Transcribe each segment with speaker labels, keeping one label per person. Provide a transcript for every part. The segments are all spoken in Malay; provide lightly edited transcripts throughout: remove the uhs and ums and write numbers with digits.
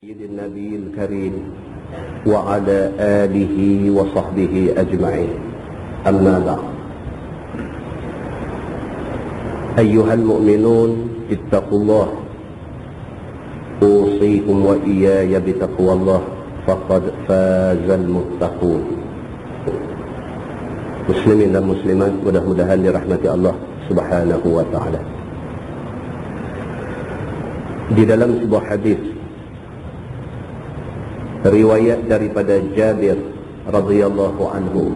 Speaker 1: سيد النبي الكريم وعلى آله وصحبه أجمعين. أما بعد، أيها المؤمنون اتقوا الله، أوصيكم وإياي بتقوى الله، فقد فاز المتقون. Muslimin dan muslimat, mudah-mudahan dirahmati Allah Subhanahu wa ta'ala. Di dalam sebuah hadis riwayat daripada Jabir radhiyallahu anhu,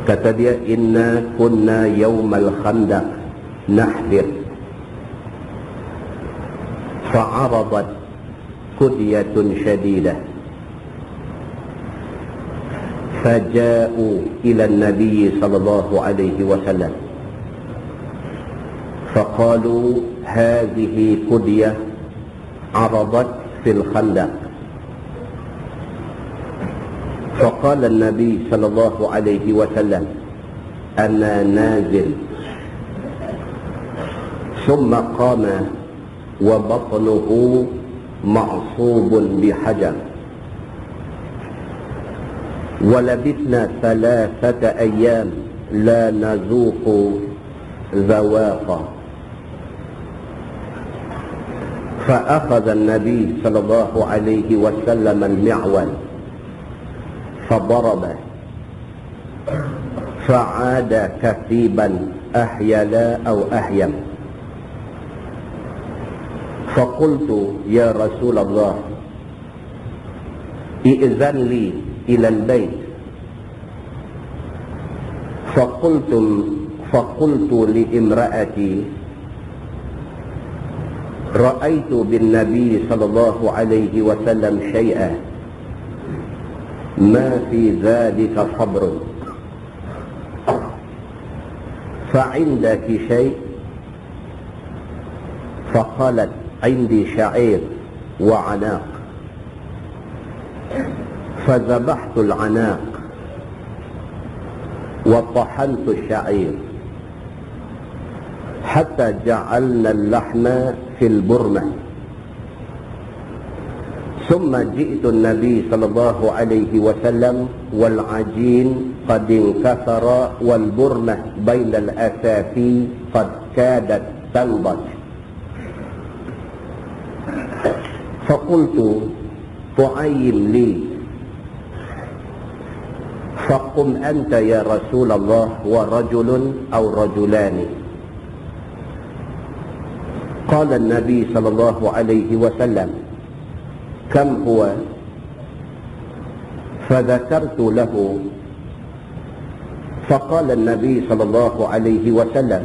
Speaker 1: kata dia, inna kunna yawmal khandaq nahdir fa'aradat kudyatun syadidah فجاءوا إلى النبي صلى الله عليه وسلم فقالوا هذه كدية عرضت في الخندق. فقال النبي صلى الله عليه وسلم أنا نازل. ثم قام وبطنه معصوب بحجر. ولبثنا 3 أيام لا نذوق ذواقا. فأخذ النبي صلى الله عليه وسلم المعول فضربه فعاد كثيبا أحيلا أو أحيم. فقلت يا رسول الله ائذن لي إلى البيت. فقلت لامرأتي رأيت بالنبي صلى الله عليه وسلم شيئا ما في ذلك صبر، فعندك شيء؟ فقالت عندي شعير وعناق. فذبحت العناق وطحنت الشعير حتى جعلنا اللحم في البرمة. ثم جئت النبي صلى الله عليه وسلم والعجين قد انكسر والبرمة بين الأسافي قد كادت تنضج. فقلت تعين لي. فقم أنت يا رسول الله ورجل أو رجلان. قال النبي صلى الله عليه وسلم كم هو؟ فذكرت له. فقال النبي صلى الله عليه وسلم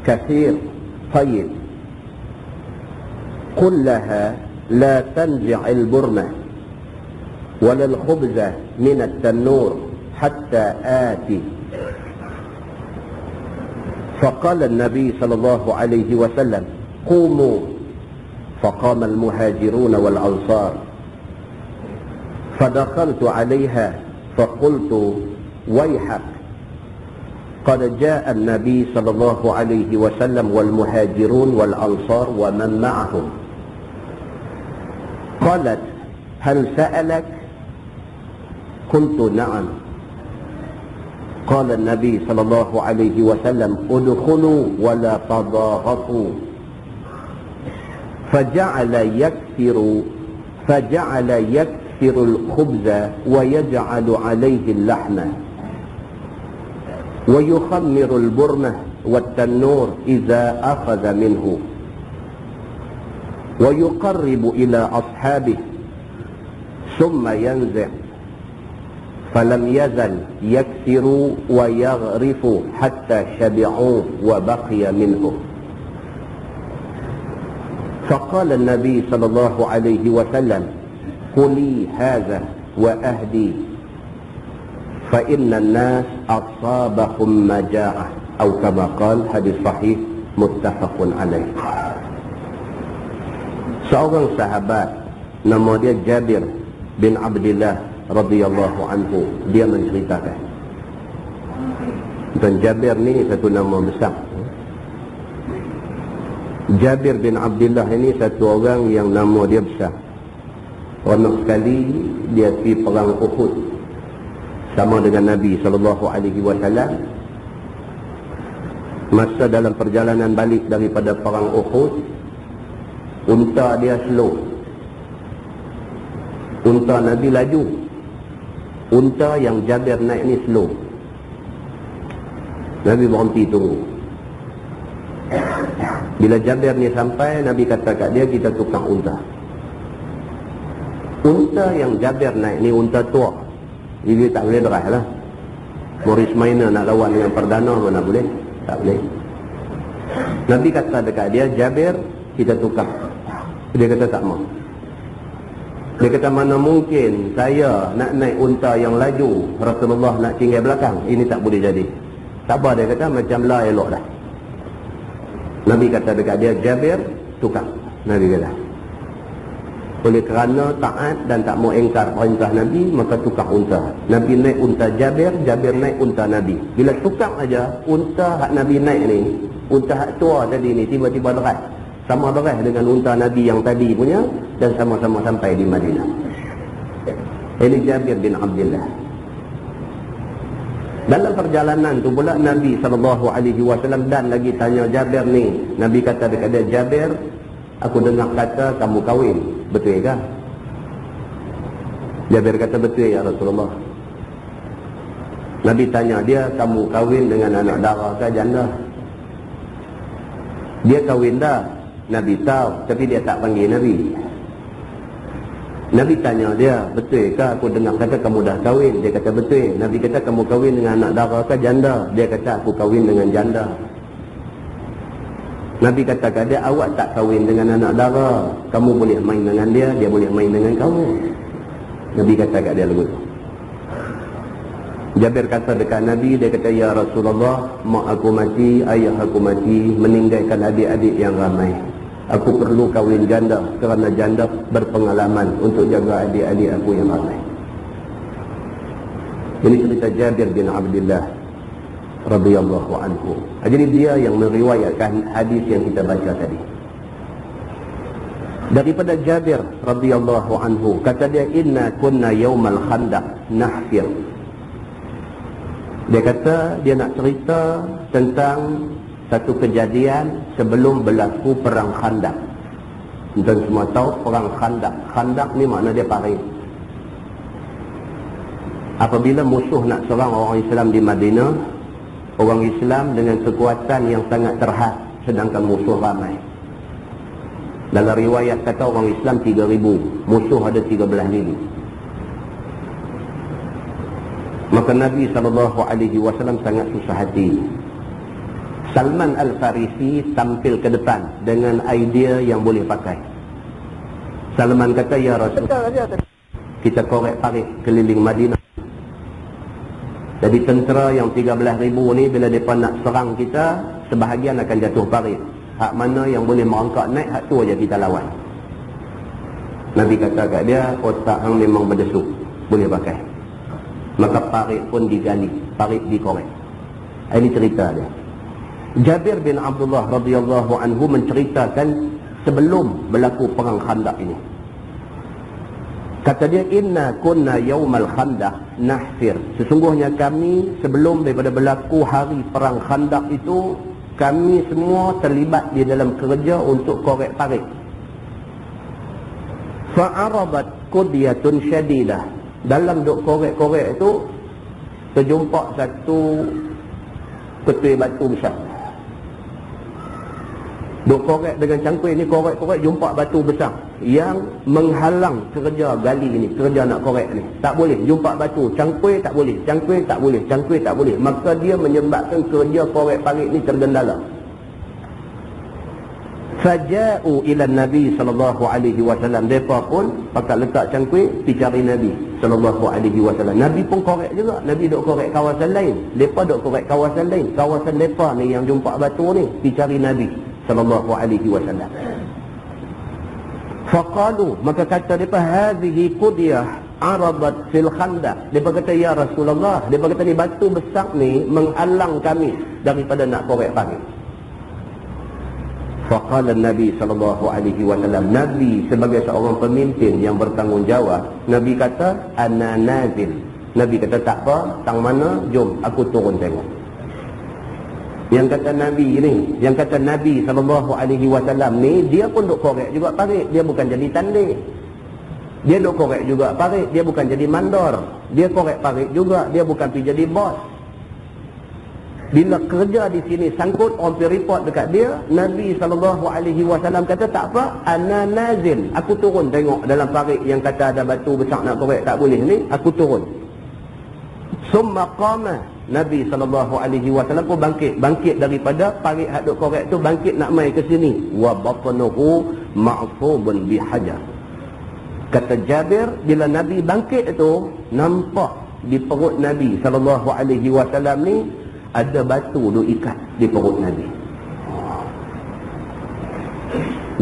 Speaker 1: كثير. طيب قل لها لا تنزع البرمة ولا الخبز من التنور حتى آتي. فقال النبي صلى الله عليه وسلم قوموا. فقام المهاجرون والأنصار. فدخلت عليها فقلت ويحك، قد جاء النبي صلى الله عليه وسلم والمهاجرون والأنصار ومن معهم. قالت هل سألك؟ قلت نعم. قال النبي صلى الله عليه وسلم ادخلوا ولا تضاغطوا. فجعل يكسر الخبز ويجعل عليه اللحم ويخمر البرمة والتنور إذا أخذ منه ويقرب إلى أصحابه ثم ينزع. فلم يزل يكسر ويغرف حتى شبعوه وبقي منه. فقال النبي صلى الله عليه وسلم كلي هذا وأهدي فإن الناس أصابهم مجاعة، أو كما قال. hadis sahih muttafaqun alaih. Seorang sahabat nama dia Jabir bin Abdullah radhiyallahu anhu, dia menceritakan, dan Jabir ni satu nama besar. Jabir bin Abdullah ini satu orang yang nama dia besar. Pernah sekali dia pergi perang Uhud sama dengan Nabi SAW. Masa dalam perjalanan balik daripada perang Uhud, unta dia slow. Unta Nabi laju. Unta yang Jabir naik ni slow. Nabi berhenti tunggu. Bila Jabir ni sampai, Nabi kata kat dia, kita tukar unta. Unta yang Jabir naik ni unta tua. Jadi tak boleh drive lah. Morris Minor nak lawan dengan Perdana mana boleh? Tak boleh. Nabi kata dekat dia, Jabir, kita tukar. Dia kata tak mau. Dia kata mana mungkin saya nak naik unta yang laju, Rasulullah nak tinggal belakang. Ini tak boleh jadi. Tak apa, dia kata macam lah elok dah. Nabi kata dekat dia, Jabir, tukar. Nabi kata. Oleh kerana taat dan tak mau engkar perintah Nabi, maka tukar unta. Nabi naik unta Jabir, Jabir naik unta Nabi. Bila tukar aja, unta hak Nabi naik ni, unta hak tua tadi ni tiba-tiba deras. Sama deras dengan unta Nabi yang tadi punya, dan sama-sama sampai di Madinah. Ini Jabir bin Abdullah. Dalam perjalanan tu pula Nabi SAW dan lagi tanya Jabir ni. Nabi kata dekat dia, Jabir, aku dengar kata kamu kahwin. Betul ke? Jabir kata betul ya Rasulullah. Nabi tanya dia, kamu kahwin dengan anak dara ke janda? Dia kahwin dah. Nabi tahu, tapi dia tak panggil Nabi. Nabi tanya dia, betul ke aku dengar kata kamu dah kahwin? Dia kata betul. Nabi kata kamu kahwin dengan anak dara ke janda? Dia kata aku kahwin dengan janda. Nabi kata kat dia, awak tak kahwin dengan anak dara. Kamu boleh main dengan dia, dia boleh main dengan kamu. Nabi kata kat dia begitu. Jabir kata dekat Nabi, dia kata, ya Rasulullah, mak aku mati, ayah aku mati, meninggalkan adik-adik yang ramai. Aku perlu kahwin janda kerana janda berpengalaman untuk jaga adik-adik aku yang ramai. Ini cerita Jabir bin Abdullah radhiyallahu anhu. Jadi dia yang meriwayatkan hadis yang kita baca tadi. Daripada Jabir radhiyallahu anhu, kata dia, inna kunna yaumal khandaq nahfir. Dia kata dia nak cerita tentang satu kejadian sebelum berlaku perang Khandaq. Tuan semua tahu perang Khandaq. Khandaq ni makna dia parit. Apabila musuh nak serang orang Islam di Madinah, orang Islam dengan kekuatan yang sangat terhad, sedangkan musuh ramai. Dalam riwayat kata orang Islam 3,000, musuh ada 13,000. Maka Nabi SAW sangat susah hati. Salman Al-Farisi tampil ke depan dengan idea yang boleh pakai. Salman kata, ya Rasul, kita korek parit keliling Madinah. Jadi tentera yang 13,000 ni bila mereka nak serang kita, sebahagian akan jatuh parit. Hak mana yang boleh merangkak naik, hak tu aja kita lawan. Nabi kata kat dia, otak hang memang berdesuk, boleh pakai. Maka parit pun digali, parit dikorek. Ini cerita dia. Jabir bin Abdullah radhiyallahu anhu menceritakan sebelum berlaku perang Khandaq ini. Kata dia, inna kunna yaumal khandaq nahfir. Sesungguhnya kami sebelum daripada berlaku hari perang Khandaq itu, kami semua terlibat di dalam kerja untuk korek parit. Fa'arabat qudiyatun syadidah. Dalam duk korek-korek itu terjumpa satu ketui batu besar. Duk korek dengan cangkui ni, korek-korek jumpa batu besar yang menghalang kerja gali ni, kerja nak korek ni. Tak boleh jumpa batu, cangkui tak boleh, cangkui tak boleh, cangkui tak boleh. Maka dia menyebabkan kerja korek parit ni tergendala. Faja'u ila Nabi SAW. Mereka pun pakat letak cangkui pergi cari Nabi SAW. Nabi pun korek juga. Nabi duk korek kawasan lain, mereka duk korek kawasan lain. Kawasan mereka ni yang jumpa batu ni pergi cari Nabi SAW. Faqalu, maka kata mereka, hadhihi qudiyah aradat fil khandaq. Mereka kata, ya Rasulullah, mereka kata ni batu besar ni menghalang kami daripada nak korek parit. Faqala Nabi sallallahu alaihi wasallam, Nabi sebagai seorang pemimpin yang bertanggungjawab, Nabi kata, ana nazil. Nabi kata, tak apa, tang mana, jom aku turun tengok. Yang kata Nabi ni, yang kata Nabi sallallahu alaihi wasallam ni, dia pun duk korek juga parit, dia bukan jadi tanding. Dia duk korek juga parit, dia bukan jadi mandor. Dia korek parit juga, dia bukan pergi jadi bos. Bila kerja di sini sangkut, orang pergi report dekat dia, Nabi SAW kata, tak apa, ana nazil, aku turun tengok dalam parit yang kata ada batu besar nak korek tak boleh ni, aku turun. Summa qama, Nabi SAW pun bangkit daripada parit hak duk korek tu, bangkit nak mai ke sini. Wa batnuhu ma'fubun bihajar. Kata Jabir, bila Nabi bangkit tu, nampak di perut Nabi SAW ni ada batu duk ikat di perut Nabi.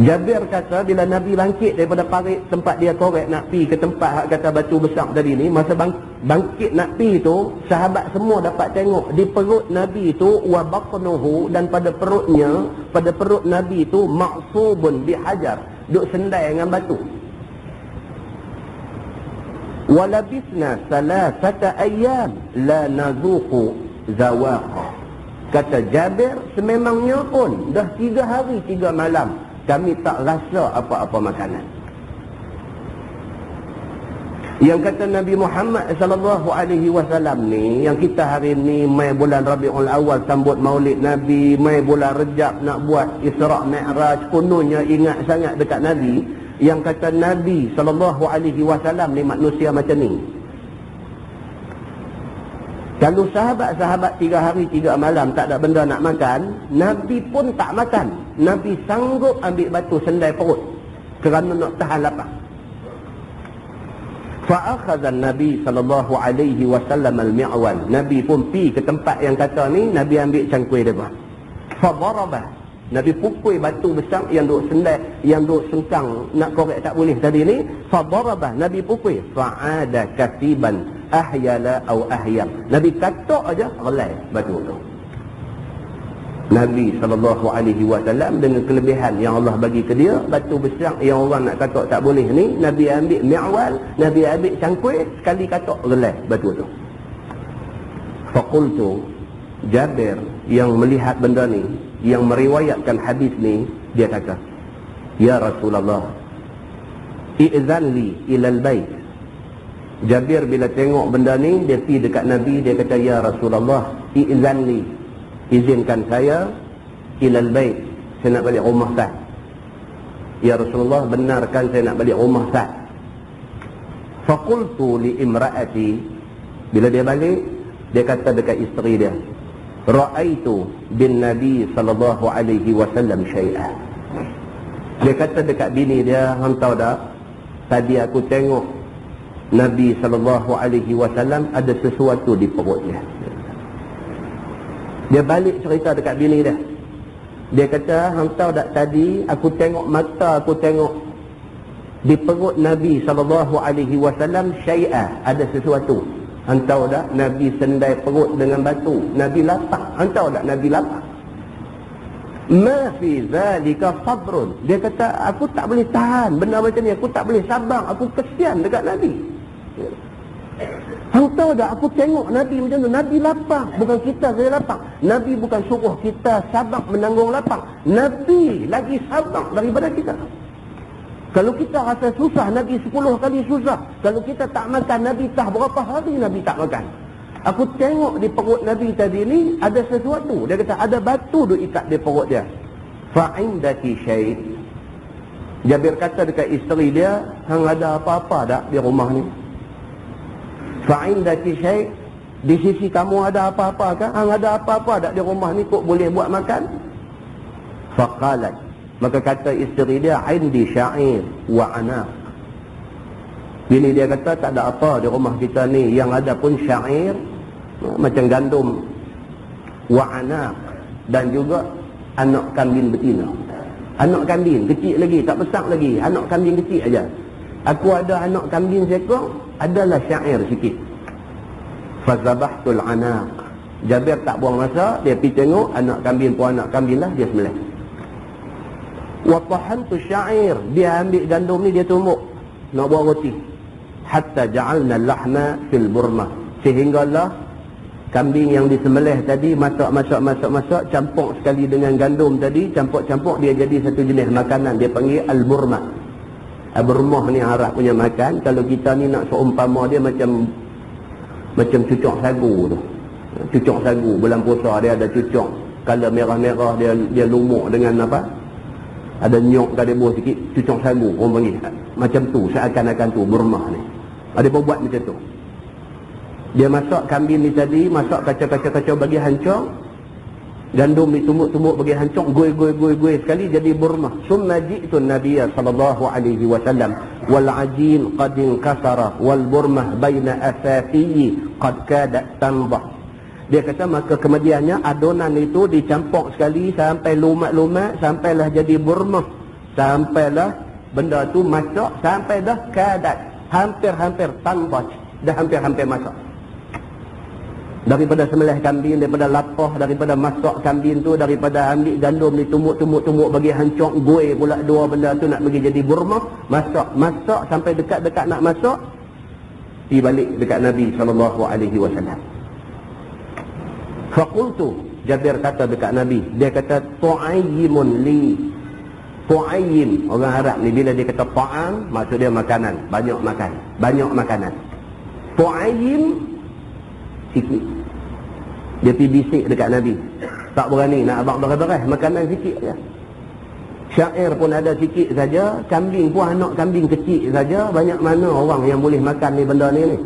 Speaker 1: Jabir kata bila Nabi bangkit daripada parit tempat dia korek nak pi ke tempat hak kata batu besar tadi ni, masa bangkit nak pi tu, sahabat semua dapat tengok di perut Nabi tu, wa batnuhu, dan pada perutnya, pada perut Nabi tu, ma'subun bihajar, duk sendai dengan batu. Walabisna salasata ayyam la nazuqu zawaqa. Kata Jabir, sememangnya pun dah 3 hari 3 malam kami tak rasa apa-apa makanan. Yang kata Nabi Muhammad SAW ni, yang kita hari ni mai bulan Rabiul Awal sambut Maulid Nabi, mai bulan Rejab nak buat Isra' Mi'raj, kononnya ingat sangat dekat Nabi. Yang kata Nabi SAW ni manusia macam ni. Kalau sahabat-sahabat 3 hari 3 malam tak ada benda nak makan, Nabi pun tak makan. Nabi sanggup ambil batu sendai perut kerana nak tahan lapar. Fa'akhadha Nabi sallallahu alaihi wasallam al-mi'wal. Nabi pun pi ke tempat yang kata ni, Nabi ambil cangkui depa. Fadaraba. Nabi pukul batu besar yang duk sendai, yang duk sengkang nak korek tak boleh tadi ni. Fadaraba. Nabi pukul. Fa'ada katiban ahyala au ahyam. Nabi katok aja relai batu tu. Nabi SAW dengan kelebihan yang Allah bagi ke dia, batu besar yang orang nak katok tak boleh ni, Nabi ambil mi'wal, Nabi ambil cangkui, sekali katok relai batu tu. Faqultu, Jabir yang melihat benda ni, yang meriwayatkan hadis ni, dia kata, ya Rasulullah, i'zan li ilal bait. Jabir bila tengok benda ni, dia pergi dekat Nabi, dia kata, ya Rasulullah, i'zan li, izinkan saya ilal bait, saya nak balik rumah Sa'd. Ya Rasulullah, benarkan saya nak balik rumah Sa'd. Faqultu li imra'ati, bila dia balik, dia kata dekat isteri dia, ra'aitu bin Nabi sallallahu alaihi wasallam syai'an. Dia kata dekat bini dia, hang tahu tak, tadi aku tengok Nabi SAW ada sesuatu di perut dia. Dia balik cerita dekat bini dia. Dia kata, hang tahu tak tadi aku tengok, mata aku tengok di perut Nabi SAW syai'ah, ada sesuatu. Hang tahu tak, Nabi sendai perut dengan batu. Nabi lapar. Hang tahu tak, Nabi lapar. Ma fi zalika sabrun. Dia kata, aku tak boleh tahan benda macam ni, aku tak boleh sabar, aku kesian dekat Nabi. Hang tahu tak, aku tengok Nabi macam tu, Nabi lapar. Bukan kita saja lapar. Nabi bukan suruh kita sabar menanggung lapar. Nabi lagi sabar daripada kita. Kalau kita rasa susah, Nabi 10 kali susah. Kalau kita tak makan, Nabi tak berapa hari Nabi tak makan. Aku tengok di perut Nabi tadi ni ada sesuatu. Dia kata ada batu duk ikat di perut dia. Fa'indaki syait. Jabir kata dekat isteri dia, hang ada apa-apa tak di rumah ni? Fa'indaki syait. Di sisi kamu ada apa-apa ke? Hang ada apa-apa tak di rumah ni kok boleh buat makan? Faqalat. Maka kata isteri dia, indi sya'ir wa anaq. Bini dia kata, tak ada apa di rumah kita ni, yang ada pun sya'ir, macam gandum, wa anaq, dan juga anak kambing betina. Anak kambing kecil lagi, tak besar lagi, anak kambing kecil aja. Aku ada anak kambing seekor, adalah sya'ir sikit. Fazabahtul anaq. Jabir tak buang masa, dia pergi tengok anak kambing pun anak kambing lah, dia sembelih. Wa tahantu sya'ir, dia ambil gandum ni dia tumbuk nak buat roti. Hatta ja'alna lahma fil burma, sehinggalah kambing yang disembelih tadi masak, campur sekali dengan gandum tadi, campur dia jadi satu jenis makanan, dia panggil al-burma. Al-burma ni Arab punya makan. Kalau kita ni nak seumpama dia macam cucuk sagu tu. Cucuk sagu bulan puasa dia ada cucuk color merah-merah, dia lumuk dengan apa? Ada nyok kat dia buah sikit, cucuk sagu orang panggil. Macam tu, seakan-akan tu burma ni. Ada buat macam tu. Dia masak kambing ni tadi, masak kacau-kacau bagi hancur. Gandum ditumbuk-tumbuk bagi hancur, goi sekali jadi burma. Summa ji'tu an-nabiy sallallahu alaihi wasallam wal ajin qad inkasara wal burma baina asafiyi qad kadat tanbah. Dia kata maka kemudiannya adonan itu dicampur sekali sampai lumat-lumat, sampailah jadi burma. Sampailah benda tu masak sampai dah kadat, hampir-hampir tanbah, dah hampir-hampir masak. Daripada sembelih kambing, daripada lapah, daripada masak kambing tu, daripada ambil gandum ditumbuk bagi hancur, goi pula dua benda tu nak bagi jadi burma, masak sampai dekat-dekat nak masak, pergi balik dekat Nabi SAW. Faqultu, Jabir kata dekat Nabi, dia kata tu'ayyimun li. Tu'ayyim, orang Arab ni bila dia kata ta'am, maksud dia makanan, banyak makanan. Tu'ayyim sikit. Dia pergi bisik dekat Nabi, tak berani nak abang beres-beres, makanan sikit je. Syair pun ada sikit saja, kambing pun anak kambing kecil saja, banyak mana orang yang boleh makan ni benda ni.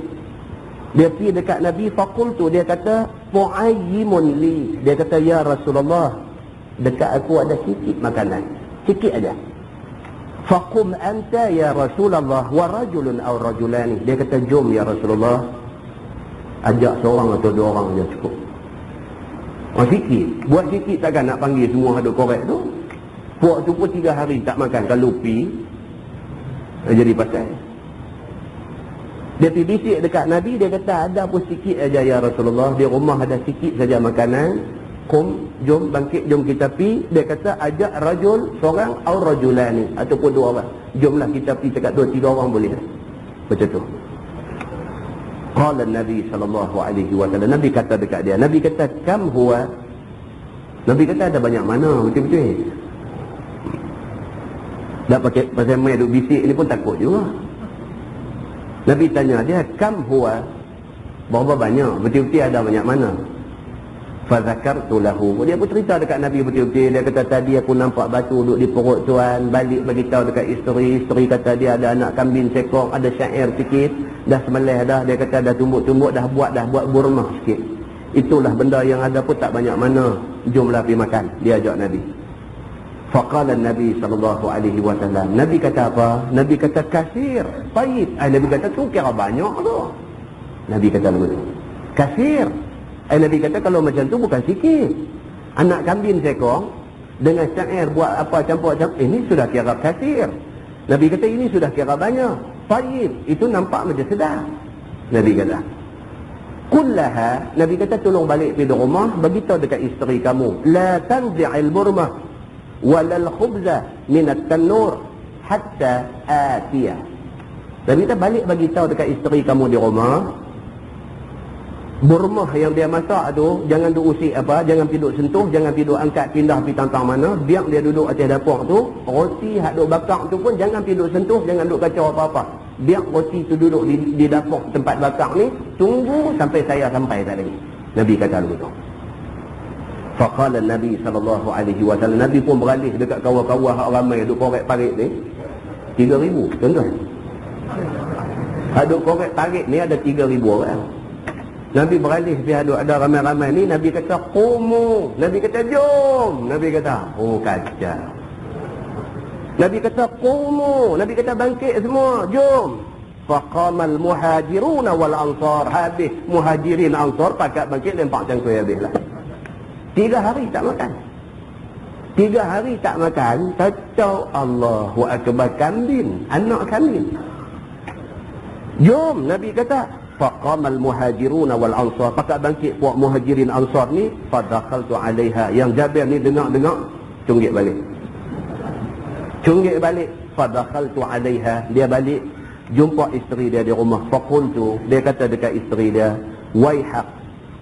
Speaker 1: Dia pergi dekat Nabi, faqultu, dia kata tu'ayyimun li. Dia kata ya Rasulullah, dekat aku ada sikit makanan, sikit aja. Faqum anta ya Rasulullah wa rajulun aw rajulani. Dia kata jom ya Rasulullah, ajak seorang atau dua orang je cukup. Sikit. Buat sikit takkan nak panggil semua aduk korek tu. Puak tu pun 3 hari tak makan. Kalau pi jadi pasal. Dia pergi bisik dekat Nabi, dia kata ada pun sikit aja ya Rasulullah, di rumah ada sikit saja makanan. Jom bangkit, jom kita pi. Dia kata ajak rajul seorang atau rajulani, ataupun 2 orang. Jomlah kita pi, cakap 2-3 orang boleh. Macam tu. Qala Nabi sallallahu alaihi wasallam, Nabi kata dekat dia, Nabi kata kam huwa. Nabi kata ada banyak mana, betul-betul. Dah pakai pasal mai duk bisik ni pun takut juga. Nabi tanya dia, kam huwa, berapa banyak, betul-betul ada banyak mana. Fa zakartu lahu, dia pun cerita dekat Nabi betul-betul. Dia kata tadi aku nampak batu duduk di perut tuan, balik bagi tahu dekat isteri kata dia ada anak kambing sekor, ada syair sikit, dah sembelih dah. Dia kata dah tumbuk-tumbuk, dah buat burma sikit. Itulah benda yang ada pun tak banyak mana. Jomlah pergi makan, dia ajak Nabi. Faqala Nabi sallallahu alaihi wasallam, Nabi kata apa? Nabi kata kasir, tayyib. Nabi kata tu kira banyak tu. Nabi kata begitu. Kasir. Nabi kata kalau macam tu bukan sikit. Anak kambing seekor dengan syair buat apa campur-campur, ini sudah kira kasir. Nabi kata ini sudah kira banyak. Tayyib, itu nampak macam sedap. Nabi kata kullaha, Nabi kata tolong balik pergi rumah, beritahu dekat isteri kamu, la tanzi'il burmah walal khubza min at-tannur hatta atiyah. Nabi kata balik bagi tahu dekat isteri kamu di rumah, burmah yang dia masak tu jangan duk usik apa, jangan pergi duk sentuh, jangan pergi duk angkat pindah pergi tantang mana, biar dia duduk atas dapur tu. Roti hak duk bakar tu pun jangan pergi duk sentuh, jangan duk kacau apa-apa. Biar roti tu duduk di dapur tempat bakar ni, tunggu sampai saya sampai tadi. Nabi kata begitu. Faqala Nabi sallallahu alaihi wasallam, Nabi pun beralih dekat kawan-kawan hak ramai duk korek parit ni. 3,000 tuan-tuan. Hak duk korek parit ni ada 3,000 orang. Nabi beralih dia ada ramai-ramai ni, Nabi kata qumu, Nabi kata jom, Nabi kata oh kacau. Nabi kata qumu, Nabi kata bangkit semua, jom. Faqamal muhajiruna wal ansar, habis muhajirin ansar pakat bangkit lempak cangkui habislah. 3 hari tak makan. 3 hari tak makan, kacau. Allahu akbar, kambing, anak kambing. Jom, Nabi kata faqamal muhajiruna wal ansar, pakat bangkit puak muhajirin ansar ni, fadakhaltu alaiha. Yang Jabir ni dengar-dengar, cunggit balik. Cunggik balik, fadakhaltu 'alaiha, dia balik jumpa isteri dia di rumah. Faqultu, dia kata dekat isteri dia, waihaq,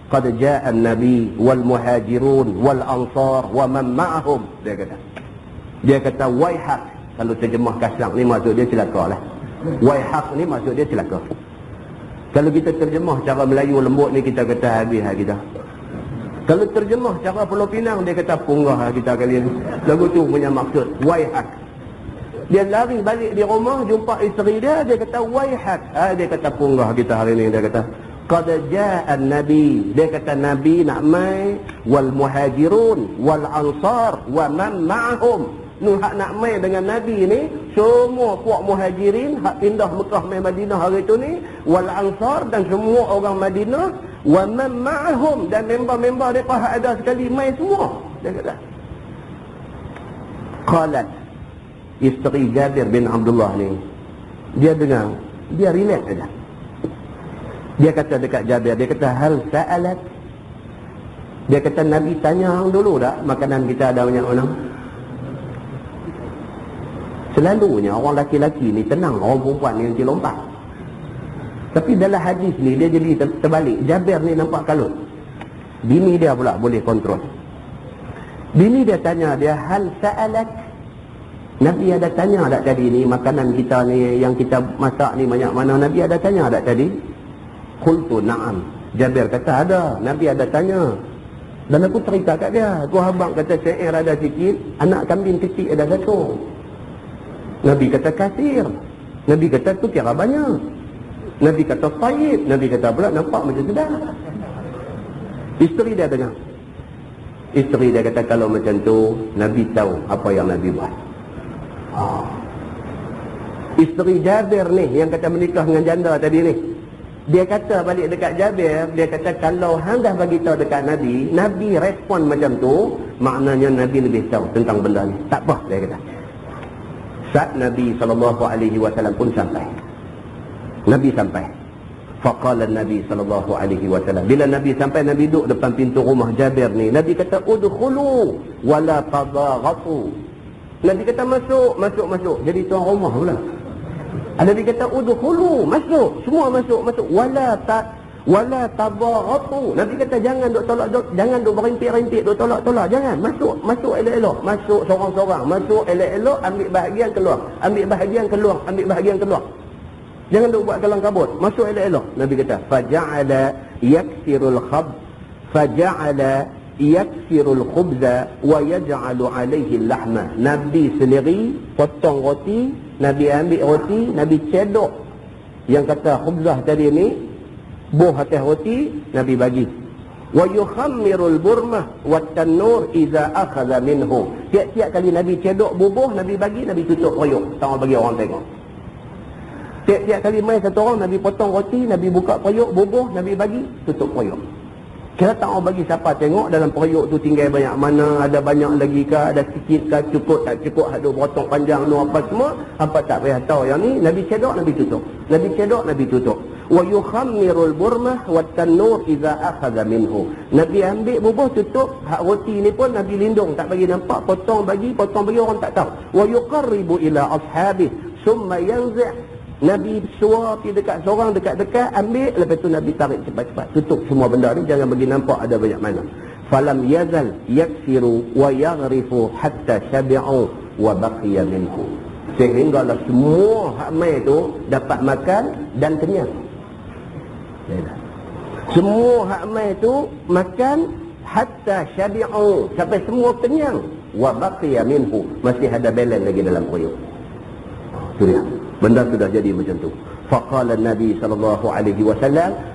Speaker 1: qad jaa an-nabi wal muhajirun wal ansar wa man ma'ahum. Dia kata waihaq, kalau terjemah kasang ni maksud dia celaka lah. Waihaq ni maksud dia celaka. Kalau kita terjemah cara Melayu lembut ni, kita kata habis kita. Kalau terjemah cara Pulau Pinang, dia kata punggah kita kali ni. Lagu tu punya maksud waihaq. Dia lari balik di rumah, jumpa isteri dia, dia kata waihak. Dia kata punggah kita hari ni. Dia kata qad jaa an-nabi, dia kata nabi nak mai, wal muhajirun wal ansar wa man ma'ahum. Hak nak mai dengan nabi ni semua puak muhajirin hak pindah Mekah mai Madinah hari tu ni, wal ansar dan semua orang Madinah, wa man ma'ahum, dan member-member depa hak ada sekali mai semua. Dia kata qalat, isteri Jabir bin Abdullah ni, dia dengar, dia relax saja. Dia kata dekat Jabir, dia kata hal sa'alat, dia kata Nabi tanya hang dulu tak makanan kita ada banyak mana? Selalunya orang laki-laki ni tenang, orang perempuan ni nanti lompat. Tapi dalam hadis ni dia jadi terbalik. Jabir ni nampak kalut, bini dia pula boleh kontrol. Bini dia tanya dia, hal sa'alat, Nabi ada tanya tak tadi ni makanan kita ni yang kita masak ni banyak mana? Nabi ada tanya tak tadi? Qultu na'am. Jabir kata ada, Nabi ada tanya. Dan aku cerita kat dia, aku habang kata syair ada sikit, anak kambing kecil ada satu. Nabi kata kasir. Nabi kata tu kira banyak. Nabi kata tayyib. Nabi kata pula nampak macam sedap. Isteri dia dengar. Isteri dia kata kalau macam tu Nabi tahu apa yang Nabi buat. Isteri Jabir ni yang kata menikah dengan janda tadi ni, dia kata balik dekat Jabir, dia kata kalau hang dah bagi tahu dekat Nabi, Nabi respon macam tu, maknanya Nabi lebih tahu tentang benda ni. Tak apa, dia kata. Saat Nabi SAW pun sampai. Nabi sampai. Faqala Nabi SAW. Bila Nabi sampai, Nabi duduk depan pintu rumah Jabir ni. Nabi kata udkhulu wala tadaghatu. Nabi kata masuk. Jadi tuan rumah pula. Nabi kata udkhulu, masuk. Semua masuk. Wala tadaghatu. Nabi kata jangan duk tolak, jangan duk berintik-rintik, duk tolak. Jangan, masuk elok-elok. Masuk seorang-seorang, masuk elok-elok, ambil bahagian keluar. Ambil bahagian keluar. Jangan duk buat kalang kabut. Masuk elok-elok. Nabi kata faja'ala yaksirul khubza wa yaj'alu alaihi lahma. Nabi sendiri potong roti, Nabi ambil roti, Nabi cedok yang kata khubzah tadi ni, buah atas roti, Nabi bagi. Wa yukhammirul burmah wat tanur idza akhadha minhu. Tiap-tiap kali Nabi cedok bubuh, Nabi bagi, Nabi tutup periuk, tak mau bagi orang tengok. Tiap-tiap kali mai satu orang, Nabi potong roti, Nabi buka periuk, bubuh, Nabi bagi, tutup periuk. Kira tak mau bagi siapa tengok dalam periuk tu tinggal banyak mana, ada banyak lagi ke, ada sikit ke, cukup tak cukup, ada potong panjang tu apa semua, apa tak payah tahu. Yang ni Nabi cedok, Nabi tutup. Nabi cedok, Nabi tutup. Wa yukhammirul burmah wat tanur idza akhadha minhu. Nabi ambil bubuh, tutup. Hak roti ni pun Nabi lindung, tak bagi nampak, potong bagi orang tak tahu. Wa yuqarribu ila ashabi summa yanzi'. Nabi suar pergi dekat seorang, dekat-dekat, ambil, lepas tu Nabi tarik cepat-cepat, tutup semua benda ni, jangan bagi nampak ada banyak mana. Falam yazal yaksiru wa yaghrifu hatta syabi'u wa baqiya minhu. Sehinggalah semua hak mai tu dapat makan dan kenyang. Semua hak mai tu makan hatta syabi'u, sampai semua kenyang, wa baqiya minhu, masih ada balance lagi dalam periuk. Tu dia. Benda sudah jadi macam tu. Faqala Nabi SAW,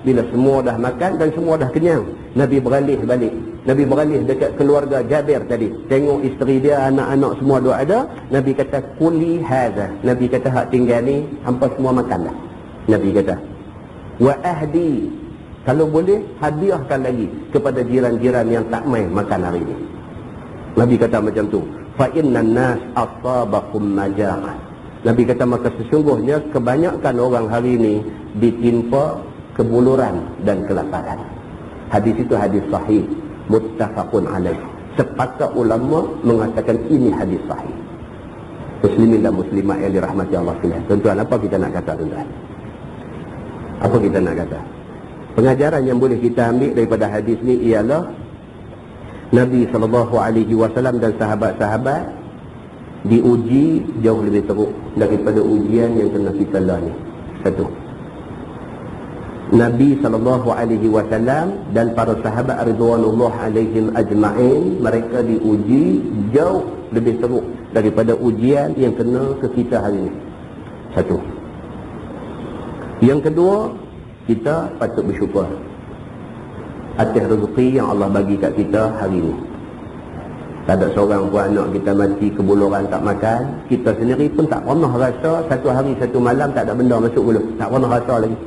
Speaker 1: bila semua dah makan dan semua dah kenyang, Nabi beralih balik. Nabi beralih dekat keluarga Jabir tadi. Tengok isteri dia, anak-anak semua dua ada. Nabi kata kuli hadha. Nabi kata hak tinggal ni hampa semua makan dah. Nabi kata wa ahdi, kalau boleh hadiahkan lagi kepada jiran-jiran yang tak mai makan hari ni. Nabi kata macam tu. Fa innan nas asabakum maja'ah. Nabi kata maka sesungguhnya kebanyakan orang hari ini ditimpa kebuluran dan kelaparan. Hadis itu hadis sahih, muttafaqun alaih. Sepakat ulama mengatakan ini hadis sahih. Muslimin dan muslimat yang dirahmati Allah sekalian. Tuan-tuan, apa kita nak kata tuan-tuan? Apa kita nak kata? Pengajaran yang boleh kita ambil daripada hadis ni ialah Nabi SAW dan sahabat-sahabat diuji jauh lebih teruk daripada ujian yang kena kita lah ni. Satu, Nabi SAW dan para sahabat ridwanullah alaihim ajma'in, mereka diuji jauh lebih teruk daripada ujian yang kena ke kita hari ini. Satu. Yang kedua, kita patut bersyukur atas rezeki yang Allah bagi kat kita hari ini. Tak ada seorang pun anak kita mati kebuluran tak makan. Kita sendiri pun tak pernah rasa satu hari satu malam tak ada benda masuk mulut. Tak pernah rasa lagi.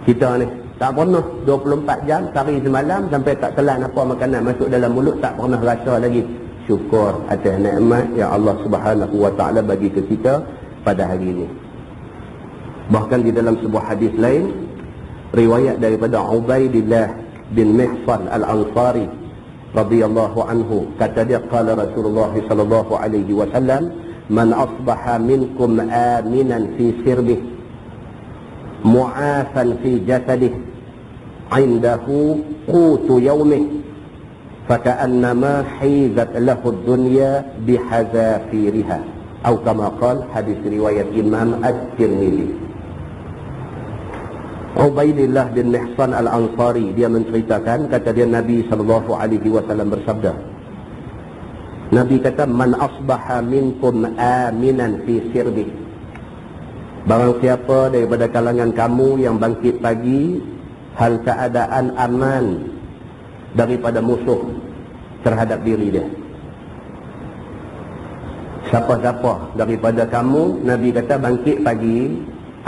Speaker 1: Kita ni tak pernah 24 jam sehari semalam sampai tak telan apa makanan masuk dalam mulut, tak pernah rasa lagi. Syukur atas nikmat yang Allah Subhanahu wa taala bagi ke kita pada hari ini. Bahkan di dalam sebuah hadis lain, riwayat daripada Ubaidillah bin Mihsan Al-Ansari radhiyallahu anhu, kata dia, qala Rasulullah sallallahu alaihi wasallam, man asbaha minkum aminan fi sirbih mu'afan fi jasadih indahu qutu yawmih faka'annama hizat lahu dunya bihazafiriha, atau kama qala, hadis riwayat Imam At-Tirmidzi. Ubaidillah bin Mihsan Al-Ansari, dia menceritakan, kata dia, Nabi SAW bersabda, Nabi kata, man asbaha minkum aminan fi sirbi, barang siapa daripada kalangan kamu yang bangkit pagi hal keadaan aman daripada musuh terhadap diri dia. Siapa-siapa daripada kamu, Nabi kata, bangkit pagi